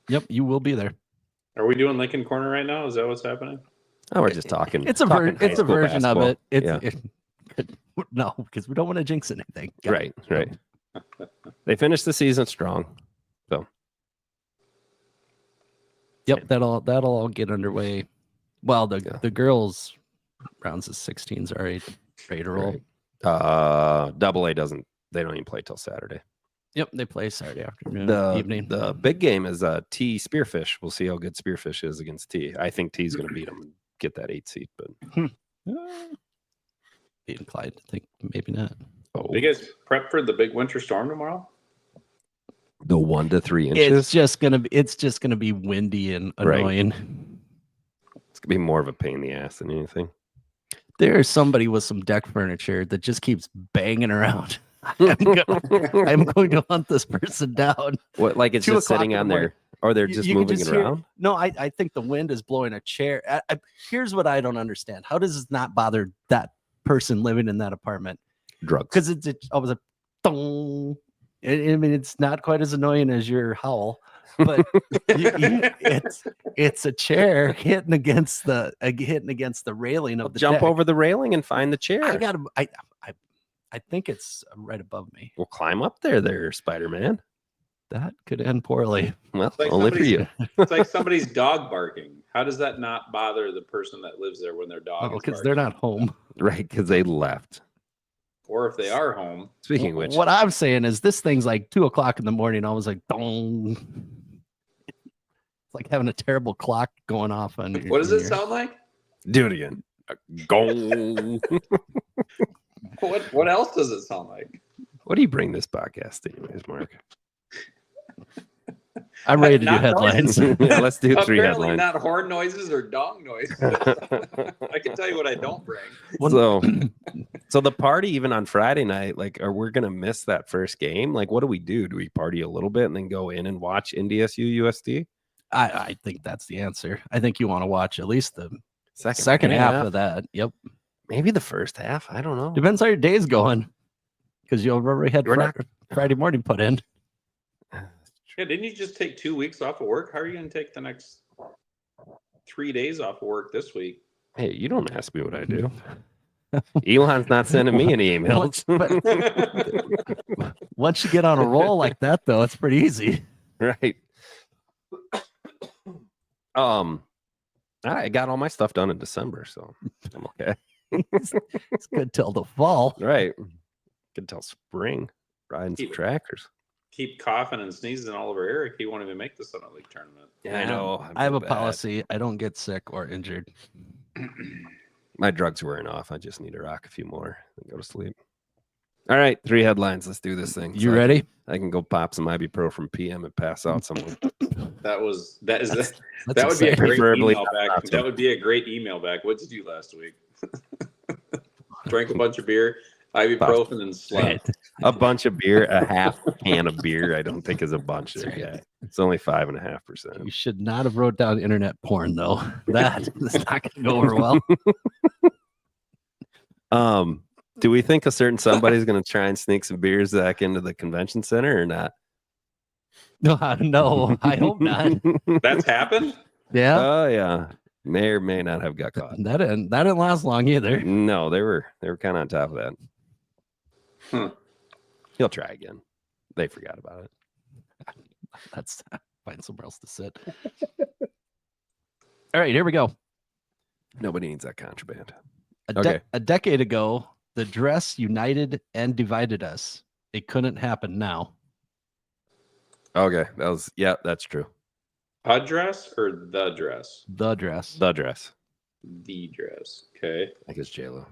Yep, you will be there. Are we doing Lincoln Corner right now? Is that what's happening? Oh, we're just talking. It's a version basketball. of it. No, because we don't want to jinx anything. Right. They finished the season strong. So. Yep, that'll all get underway. Well, the girls rounds of 16s are ready to roll. Right. AA doesn't. They don't even play till Saturday. Yep, they play Saturday afternoon, evening. The big game is T Spearfish. We'll see how good Spearfish is against T. I think T is going to beat them and get that 8 seed, but be inclined to think maybe not. Do you guys prep for the big winter storm tomorrow? The 1 to 3 inches. It's just gonna be windy and annoying. Right. It's gonna be more of a pain in the ass than anything. There's somebody with some deck furniture that just keeps banging around. I'm going to hunt this person down. What, like it's just sitting on there, or they're just moving it around? No, I think the wind is blowing a chair. Here's what I don't understand. How does this not bother that person living in that apartment? Drugs. Because I was a dong, I mean, it's not quite as annoying as your howl, but it's a chair hitting against the railing of the Jump deck. over the railing and find the chair. I think it's right above me. We'll climb up there, Spider-Man. That could end poorly. Well, Like only for you. It's like somebody's dog barking. How does that not bother the person that lives there when their dog is Because barking? they're not home. Right, because they left. Or if they are home. Speaking of which, What I'm saying is this thing's like 2:00 in the morning. I was like, dong. It's like having a terrible clock going off on. What does it sound like? do it again. Gong. What else does it sound like? What do you bring this podcast to, anyways, Mark? I'm ready to do Not headlines. Yeah, let's do 3 Apparently headlines. not horn noises or dong noises. I can tell you what I don't bring. So the party, even on Friday night, like, are we gonna miss that first game? Like, what do we do? Do we party a little bit and then go in and watch NDSU USD? I think that's the answer. I think you want to watch at least the Second second half of that. Yep. Maybe the first half. I don't know. Depends how your day's going. Because you've already had We're not- Friday morning put in. Yeah, didn't you just take 2 weeks off of work? How are you going to take the next 3 days off of work this week? Hey, you don't ask me what I do. Elon's not sending me any emails. Once you get on a roll like that, though, it's pretty easy. Right. I got all my stuff done in December, so I'm okay. It's good till the fall. Right. Good till spring. Riding some Keep- tractors. Keep coughing and sneezing all over Eric. He won't even make the Summit League tournament. Yeah, I know. I have feel a bad. policy. I don't get sick or injured. My drugs are wearing off. I just need to rock a few more and go to sleep. All right, 3 headlines. Let's do this thing. You So ready? I can go pop some ibuprofen PM and pass out someone. That would be a That's great exciting. Preferably email back. not That would be a great email back. What did you do last week? Drank a bunch of beer, ibuprofen, and slept. A bunch of beer, a half can of beer. I don't think is a bunch there yet. It's only 5.5%. You should not have wrote down internet porn, though. That is not going to go over well. Do we think a certain somebody's going to try and sneak some beers back into the convention center or not? No, I hope not. That's happened? Yeah, Oh yeah, may or may not have got caught. that didn't last long either. No, they were kind of on top of that. He'll try again. They forgot about it. Let's find somewhere else to sit. All right, here we go. Nobody needs that contraband. A decade ago, the dress united and divided us. It couldn't happen now. Okay, that's true. A dress or the dress? The dress. The dress. The dress. Okay. I guess J-Lo.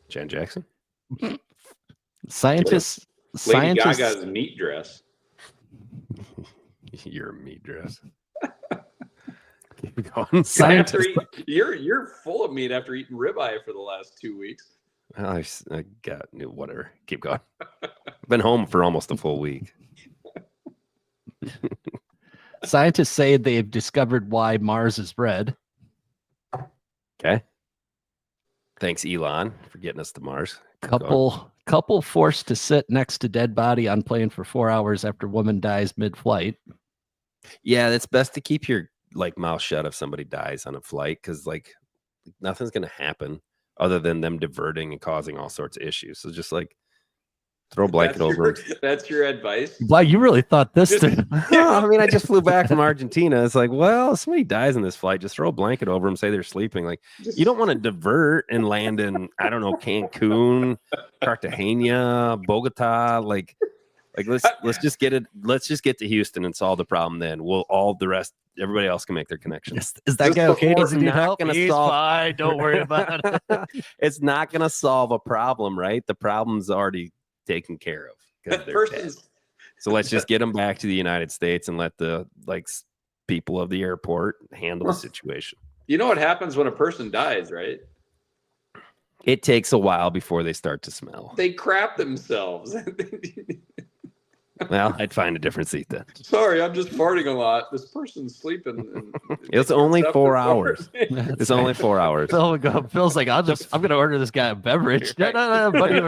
Jan Jackson. Scientists. Lady Gaga's meat dress. You're a meat dress. Keep going. Scientists. You're full of meat after eating ribeye for the last 2 weeks. I got whatever. Keep going. I've been home for almost a full week. Scientists say they've discovered why Mars is red. Okay. Thanks, Elon, for getting us to Mars. Keep going. Couple forced to sit next to dead body on plane for 4 hours after woman dies mid-flight. Yeah, it's best to keep your mouth shut if somebody dies on a flight, because nothing's gonna happen other than them diverting and causing all sorts of issues. So just throw a blanket over them. That's your advice. Wow, you really thought this through. I mean, I just flew back from Argentina. It's like, well, if somebody dies in this flight, just throw a blanket over them, say they're sleeping. You don't want to divert and land in, I don't know, Cancun, Cartagena, Bogota. Let's just get it. Let's just get to Houston and solve the problem. Then everybody else can make their connection. Is that guy okay? Does he need not help? gonna He's solve- fine. Don't worry about it. It's not going to solve a problem, right? The problem's already taken care of. 'Cause That they're dead. person's So let's just get them back to the United States and let the people of the airport handle the situation. You know what happens when a person dies, right? It takes a while before they start to smell. They crap themselves. Well, I'd find a different seat then. Sorry, I'm just farting a lot. This person's sleeping. And It's only stuff 4 is hours. farting. It's only 4 hours. Phil would go. Phil's like, I'm gonna order this guy a beverage. No, buddy.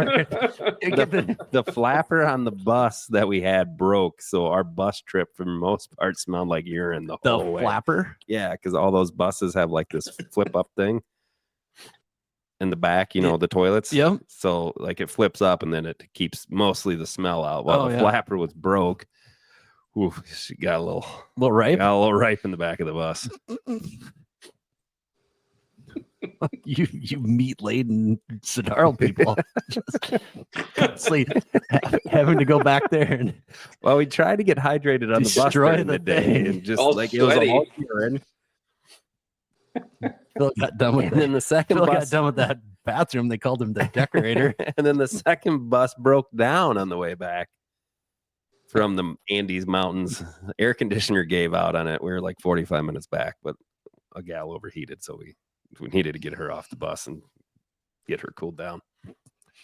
The flapper on the bus that we had broke, so our bus trip for the most part smelled like urine the The whole way. flapper. Yeah, because all those buses have like this flip up thing in the back, the toilets. Yep. So like it flips up and then it keeps mostly the smell out. While the flapper was broke. Ooh, she got a little ripe. Got a little ripe in the back of the bus. you meat laden Sonaro people, just having to go back there and well, we tried to get hydrated on the bus during the day, and just all like sweaty. it was all urine. Phil got done with And then the second Phil bus got done with that bathroom. They called him the decorator. and then the second bus broke down on the way back from the Andes Mountains. Air conditioner gave out on it. We were like 45 minutes back, but a gal overheated, so we needed to get her off the bus and get her cooled down.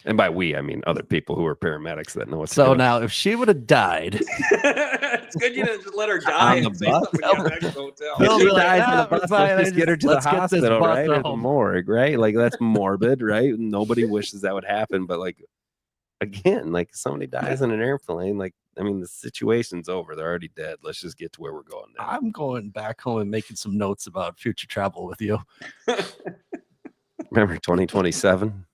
And by we, I mean other people who are paramedics that know what's So now, if she would have died, it's good you didn't just let her die On and the say bus? something when you get back to the hotel. Phil If she be like, dies on the "Ah, bus, fine, let's just get her to the let's get this hospital, bus right? Or the home." morgue, right? Like that's morbid, right? Nobody wishes that would happen, but like again, like somebody dies in an airplane, like I mean the situation's over. They're already dead. Let's just get to where we're going now. I'm going back home and making some notes about future travel with you. Remember 2027,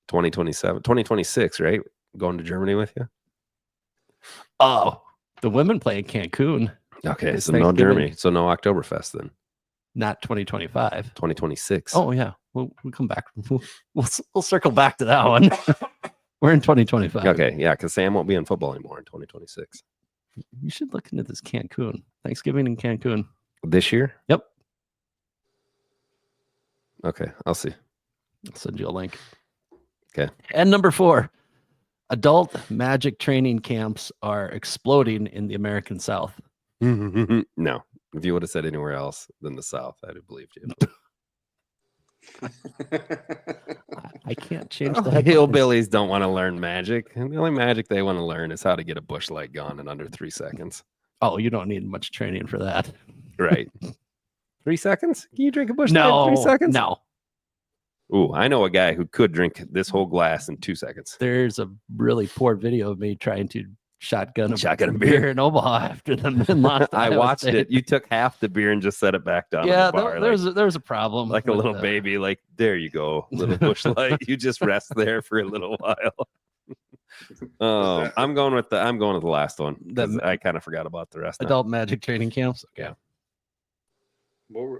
2027, 2026, right? Going to Germany with you. Oh, the women play in Cancun, Okay, It's so no Thanksgiving. Germany, so no Oktoberfest then. not 2025. 2026. Oh yeah, we'll come back. We'll circle back to that one. We're in 2025. Okay, yeah, because Sam won't be in football anymore in 2026. You should look into this Cancun. Thanksgiving in Cancun. This year? Yep. Okay, I'll see. I'll send you a link. Okay. And number 4, adult magic training camps are exploding in the American South. No, if you would have said anywhere else than the South, I'd have believed you. I can't change Oh, the headlines. hillbillies don't want to learn magic. And the only magic they want to learn is how to get a bush light gun in under 3 seconds. Oh, you don't need much training for that. Right. 3 seconds? Can you drink a bush No, light in 3 seconds? no. Ooh, I know a guy who could drink this whole glass in 2 seconds. There's a really poor video of me trying to shotgun a beer. beer in Omaha after the men lost. I Iowa watched State. it. You took half the beer and just set it back down. Yeah, in the bar, there's a problem. like a with little the- baby. Like there you go, little bush light. You just rest there for a little while. I'm going with the last one. 'Cause I kind of forgot about the rest. Now. Adult magic training camps. Okay.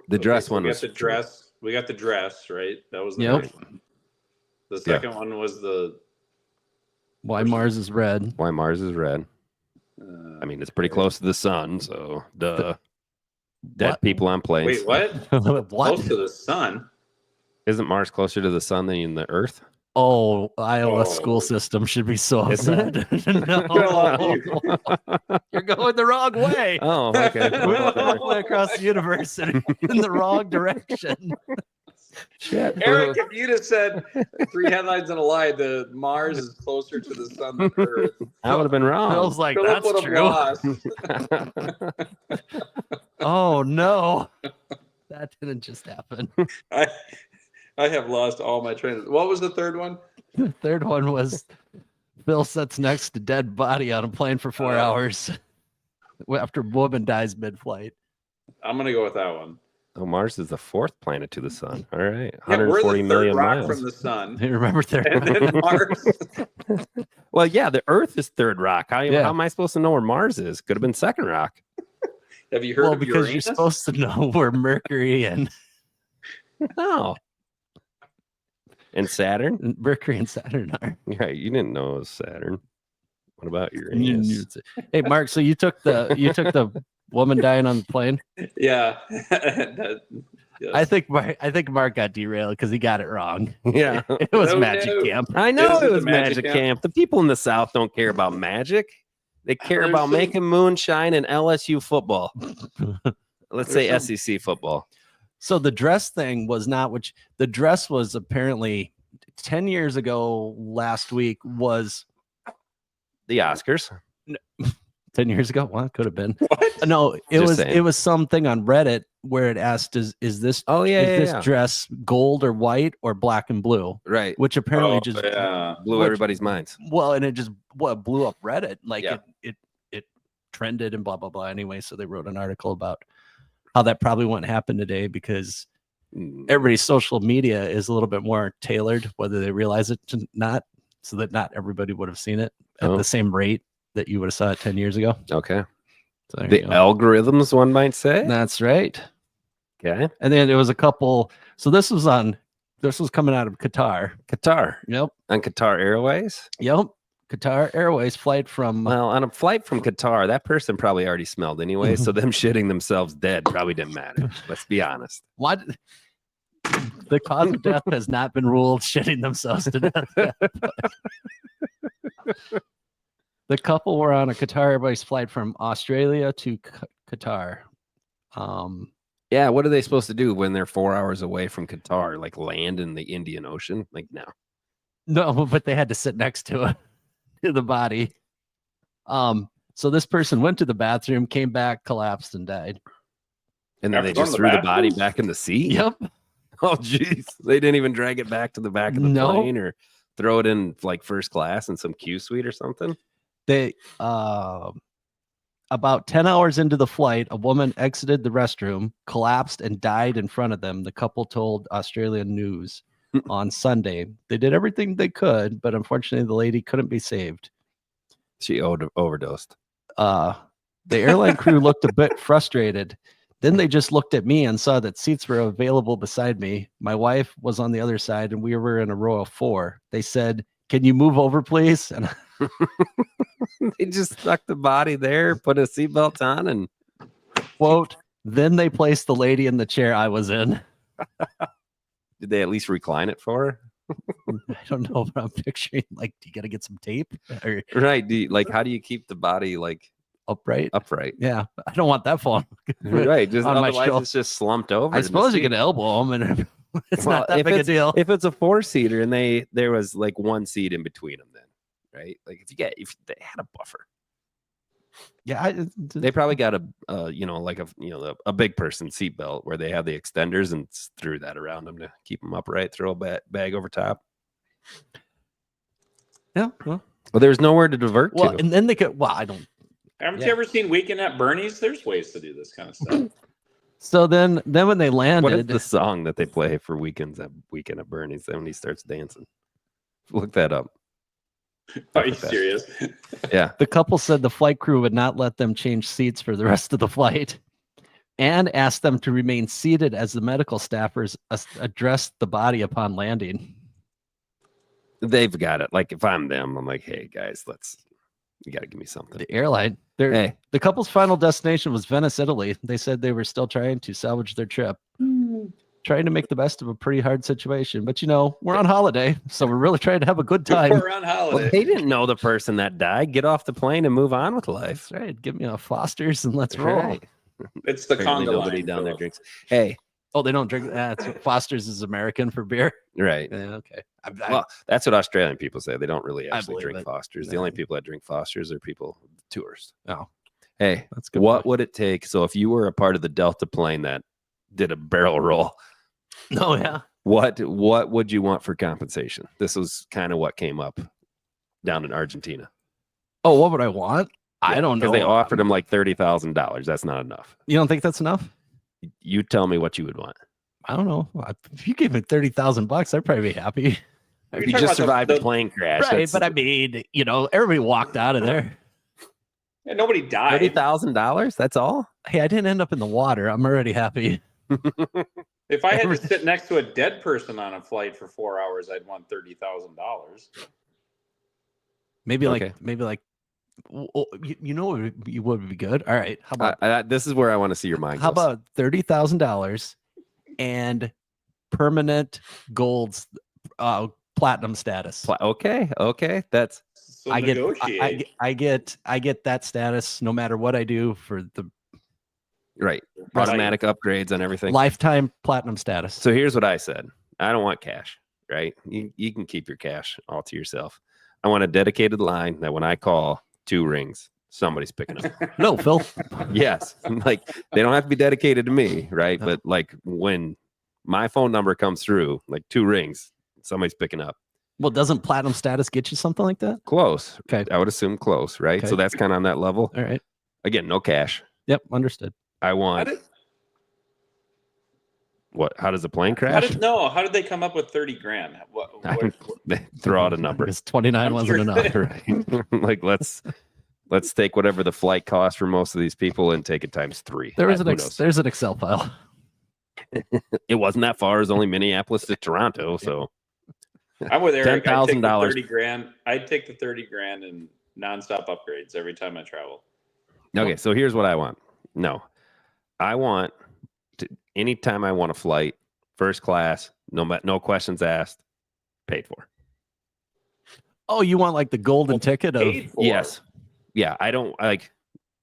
The dress one we was got the dress. We got the dress, right? That was the Yep. first one. The second one was the Why Mars is red. Why Mars is red. I mean, it's pretty close to the sun, so duh. Dead What? people on planes. Wait, what? What? Close to the sun. Isn't Mars closer to the sun than the Earth? Oh, Iowa Oh. school system should be so Isn't upset. No, you're going the wrong way. Oh, okay. We went halfway across the universe and in the wrong direction. Shit. Eric, if you'd have said 3 headlines and a lie, the Mars is closer to the sun than Earth. I would have been wrong. Phil's like, Philip that's would have true. lost. Oh no, that didn't just happen. I have lost all my trainers. What was the third one? The third one was Phil sits next to dead body on a plane for 4 hours after woman dies mid-flight. I'm gonna go with that one. Oh, Mars is the 4th planet to the sun. All right. Yeah, we're 140 the third million rock miles. from the sun, You remember third? and then Mars. Well, yeah, the Earth is 3rd rock. How Yeah. am I supposed to know where Mars is? Could have been 2nd rock. Have you heard Well, of because Uranus? you're supposed to know where Mercury and No. And Saturn? Mercury and Saturn are. Right. You didn't know it was Saturn. What about Uranus? Hey, Mark. So you took the woman dying on the plane. Yeah. Yes. I think Mark got derailed because he got it wrong. Yeah. It was No, magic no. camp. I know Is it it was the magic Magic camp? Camp. The people in the South don't care about magic. They care There's about some- making moonshine and LSU football. Let's say There's some- SEC football. So the dress thing was not which the dress was apparently 10 years ago last week was The Oscars. 10 years ago? Well, could have been. What? No, it Just was saying. it was something on Reddit where it asked, is this Oh yeah, is yeah, this yeah. dress gold or white or black and blue? Right. Which apparently Oh, just yeah. Blew which- everybody's minds. well, and it just blew up Reddit. Like Yeah. it trended and blah blah blah. Anyway, so they wrote an article about how that probably wouldn't happen today because everybody's social media is a little bit more tailored, whether they realize it or not, so that not everybody would have seen it at Oh. the same rate that you would have saw it 10 years ago. Okay. So there The you go. algorithms, one might say. That's right. Okay. And then there was a couple. So this was coming out of Qatar. Qatar. Yep. On Qatar Airways. Yep. Qatar Airways flight from Well, on a flight from Qatar, that person probably already smelled anyway. So them shitting themselves dead probably didn't matter. Let's be honest. what the cause of death has not been ruled shitting themselves to death. yet, but- The couple were on a Qatar Airways flight from Australia to Qatar. Yeah, what are they supposed to do when they're 4 hours away from Qatar? Like land in the Indian Ocean? Like no. No, but they had to sit next to it, to the body. So this person went to the bathroom, came back, collapsed, and died. And then After they going just to threw the the body bathroom? back in the sea. Yep. Oh, jeez. They didn't even drag it back to the back of the No. plane or throw it in like first class in some Q suite or something. They about 10 hours into the flight, a woman exited the restroom, collapsed, and died in front of them. The couple told Australian News on Sunday. They did everything they could, but unfortunately, the lady couldn't be saved. She overdosed. The airline crew looked a bit frustrated. Then they just looked at me and saw that seats were available beside me. My wife was on the other side, and we were in a row of 4. They said, "Can you move over, please?" And They just stuck the body there, put a seatbelt on, and quote, "Then they placed the lady in the chair I was in." did they at least recline it for her? I don't know, but I'm picturing like, do you got to get some tape or Right. How do you keep the body like upright? upright? Yeah, I don't want that falling. Right. Just On my otherwise shelf. it's just slumped over. I in the suppose you seat. could elbow them, and it's Well, not that if big a it's- deal. If it's a 4-seater and there was like one seat in between them, then right? Like if they had a buffer, Yeah, they probably got a big person seat belt where they have the extenders and threw that around them to keep them upright. Throw a bag over top. yeah. Well, Well, there's nowhere to divert well, to. and then they could. Well, I don't. Haven't Yeah. you ever seen Weekend at Bernie's? There's ways to do this kind of stuff. So then when they What is landed, the song that they play for Weekend at Bernie's when he starts dancing? Look that up. Are you serious? Yeah. the couple said the flight crew would not let them change seats for the rest of the flight, and asked them to remain seated as the medical staffers addressed the body upon landing. They've got it. Like if I'm them, I'm like, hey guys, you got to give me something. The airline, Hey, the couple's final destination was Venice, Italy. They said they were still trying to salvage their trip, trying to make the best of a pretty hard situation. But we're on holiday, so we're really trying to have a good time. We're on well, holiday. they didn't know the person that died. Get off the plane and move on with life. That's right. Give me a Foster's and let's roll. Right. It's the Apparently conga nobody line. down there Philip. drinks. Hey, Oh, they don't drink. Foster's is American for beer. right. Yeah, okay. Well, that's what Australian people say. They don't really I actually believe drink it. Fosters. The No. only people that drink Fosters are people tourists. Oh. Hey, That's good. what would it take? So if you were a part of the Delta plane that did a barrel roll, Oh, yeah. what would you want for compensation? This was kind of what came up down in Argentina. Oh, what would I want? I don't know. Because they offered him like $30,000. That's not enough. You don't think that's enough? You tell me what you would want. I don't know. If you gave me $30,000, I'd probably be happy. You're If you talking just about survived a plane crash, Right, that's but I mean, everybody walked out of there. Yeah, nobody died. $30,000. That's all. Hey, I didn't end up in the water. I'm already happy. If I had to Everything- sit next to a dead person on a flight for 4 hours, I'd want $30,000. Maybe Okay. like, you would be good. All right. How about This is where I want to see your mind. how goes. about $30,000 and permanent gold's platinum status? Okay. That's So I negotiate. get that status no matter what I do for the right. Right. Automatic upgrades on everything. lifetime platinum status. So here's what I said. I don't want cash, right? You can keep your cash all to yourself. I want a dedicated line that when I call, 2 rings. somebody's picking up. No, Phil. Yes. Like they don't have to be dedicated to me, right? But like when my phone number comes through, like 2 rings, somebody's picking up. Well, doesn't platinum status get you something like that? Close. Okay. I would assume close, right? Okay. So that's kind of on that level. All right. Again, no cash. Yep. Understood. I want what? How does the plane crash? How did they come up with 30 grand? They throw out a number. Because 29 wasn't enough. Right. Like let's take whatever the flight costs for most of these people and take it times 3. There's Who an Excel file. It wasn't that far. It was only Minneapolis to Toronto, so I'm with Eric. $10,000. 30 grand. I'd take the 30 grand and nonstop upgrades every time I travel. okay. So here's what I want. No, I want to, anytime I want a flight, first class, no questions asked, paid for. Oh, you want like the golden ticket of Paid for. Yes. Yeah, I don't like.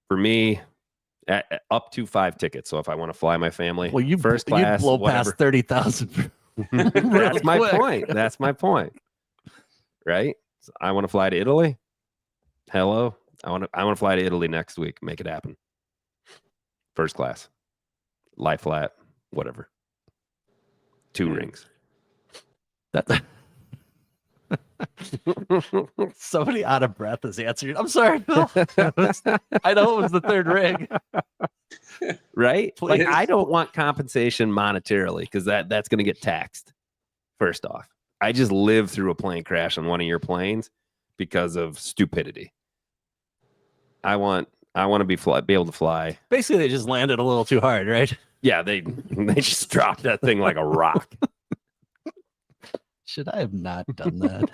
For me, up to 5 tickets. So if I want to fly my family, well, you first class, you blow whatever. past 30,000. That's my quick. point. That's my point. Right? So I want to fly to Italy. Hello. I want to fly to Italy next week. Make it happen. First class. Lie flat, whatever. 2 rings. That somebody out of breath is answering. I'm sorry, Phil. I know it was the 3rd ring. Right? Please. Like I don't want compensation monetarily because that's going to get taxed. First off, I just lived through a plane crash on one of your planes because of stupidity. I want to be able to fly. Basically, they just landed a little too hard, right? Yeah, they just dropped that thing like a rock. Should I have not done that?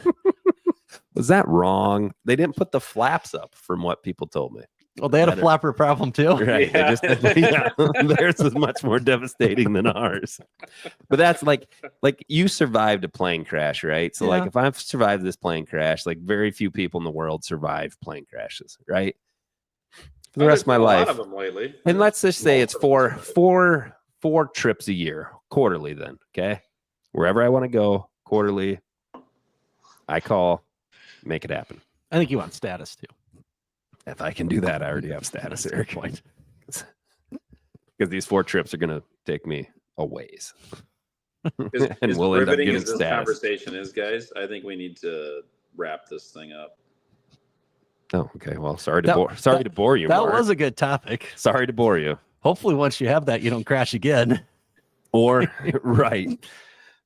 Was that wrong? They didn't put the flaps up from what people told me. Well, they had a flapper problem too. Right. Yeah. Theirs is much more devastating than ours. But that's like you survived a plane crash, right? So like if I've survived this plane crash, like very few people in the world survive plane crashes, right? For the rest of my life. A lot of them lately. And let's just say it's four trips a year, quarterly then, okay? Wherever I want to go, quarterly, I call, make it happen. I think you want status too. If I can do that, I already have status, That's a Eric. good point. Because these 4 trips are going to take me a ways. As we'll end up riveting getting as this status. conversation is, guys, I think we need to wrap this thing up. Oh, okay. Well, sorry to bore you. That Mark. was a good topic. Sorry to bore you. Hopefully, once you have that, you don't crash again. Or right.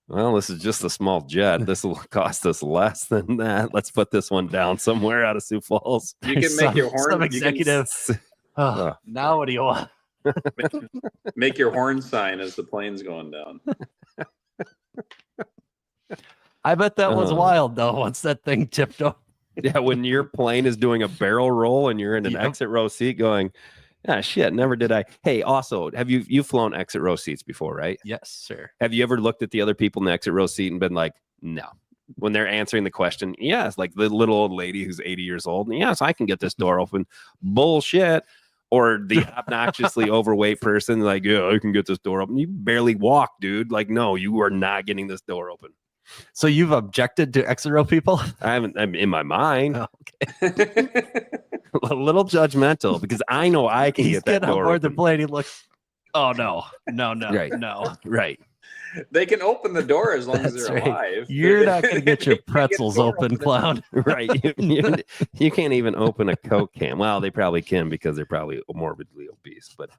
Well, this is just a small jet. This will cost us less than that. Let's put this one down somewhere out of Sioux Falls. You can make your horn. Some executive. Now what do you want? Make your horn sign as the plane's going down. I bet that was wild though. Once that thing tipped over. Yeah, when your plane is doing a barrel roll and you're in an exit row seat going, ah, shit, never did I. Hey, also, have you've flown exit row seats before, right? Yes, sir. Have you ever looked at the other people in the exit row seat and been like, no? When they're answering the question, yes, like the little old lady who's 80 years old, yes, I can get this door open. Bullshit. Or the obnoxiously overweight person, like, yeah, I can get this door open. You barely walk, dude. Like, no, you are not getting this door open. So you've objected to exit row people? I'm in my mind. Oh, okay. A little judgmental because I know I can He's get that getting on door board the open. plane. He looks. Oh no, Right. no. Right. They can open the door as long as That's they're right. alive. You're not going to get your They can pretzels the door open, clown. Right. You can't even open a Coke can. Well, they probably can because they're probably morbidly obese. But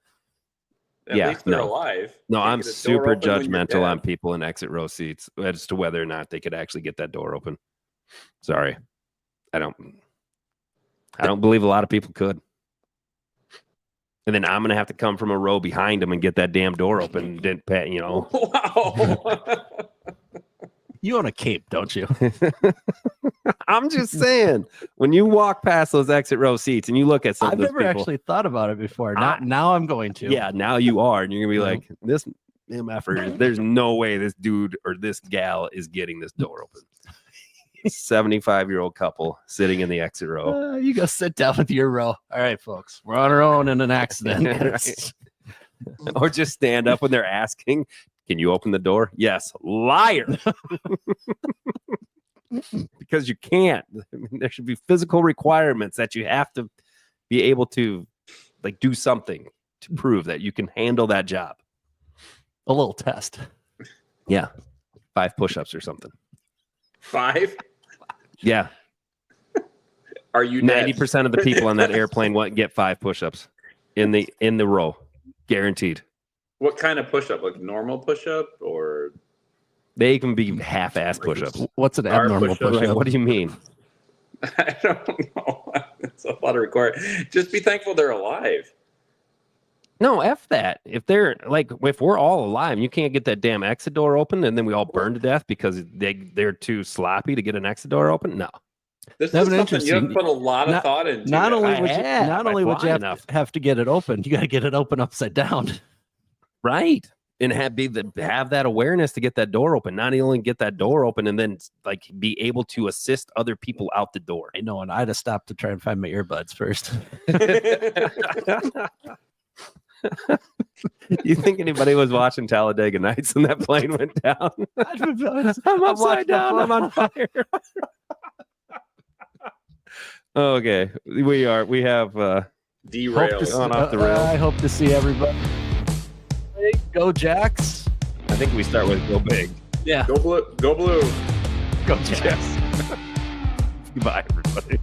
At yeah, least they're no. alive. no, They I'm get a door super open when you're judgmental on dead. people in exit row seats as to whether or not they could actually get that door open. Sorry. I don't believe a lot of people could. And then I'm going to have to come from a row behind them and get that damn door open. Didn't pay, you know. Wow. You own a cape, don't you? I'm just saying, when you walk past those exit row seats and you look at some I've of those never people, actually thought about it before. Now I'm going to. yeah, now you are, and you're gonna be Yeah. like, this MFer, there's no way this dude or this gal is getting this door open. 75-year-old couple sitting in the exit row. You go sit down with your row. All right, folks, we're on our own in an accident. Right. Or just stand up when they're asking, can you open the door? Yes. Liar. Because you can't. I mean, there should be physical requirements that you have to be able to like do something to prove that you can handle that job. A little test. Yeah. 5 push-ups or something. 5? Yeah. Are you dead? 90% of the people on that airplane won't get 5 push-ups in the row. Guaranteed. What kind of push-up? Like normal push-up or They can be half-ass push-ups. What's an Our abnormal push-ups. push-up? Like, what do you mean? I don't know. It's a lot of record. Just be thankful they're alive. No, F that. If we're all alive, you can't get that damn exit door open and then we all burn to death because they're too sloppy to get an exit door open. No. This That is would something you have interesting. put a lot of thought into. Not only I would you, have. not I only would fly you enough. have to get it open, you got to get it open upside down. Right. And have that awareness to get that door open. Not only get that door open and then like be able to assist other people out the door. I know, and I'd have stopped to try and find my earbuds first. You think anybody was watching Talladega Nights when that plane went down? I'm upside down. I'm on fire. Okay, we have Derailed. Gone off the rails. I hope to see everybody. Hey, go Jacks. I think we start with go big. Yeah. Go blue. Go blue. Go Jacks. Goodbye, everybody.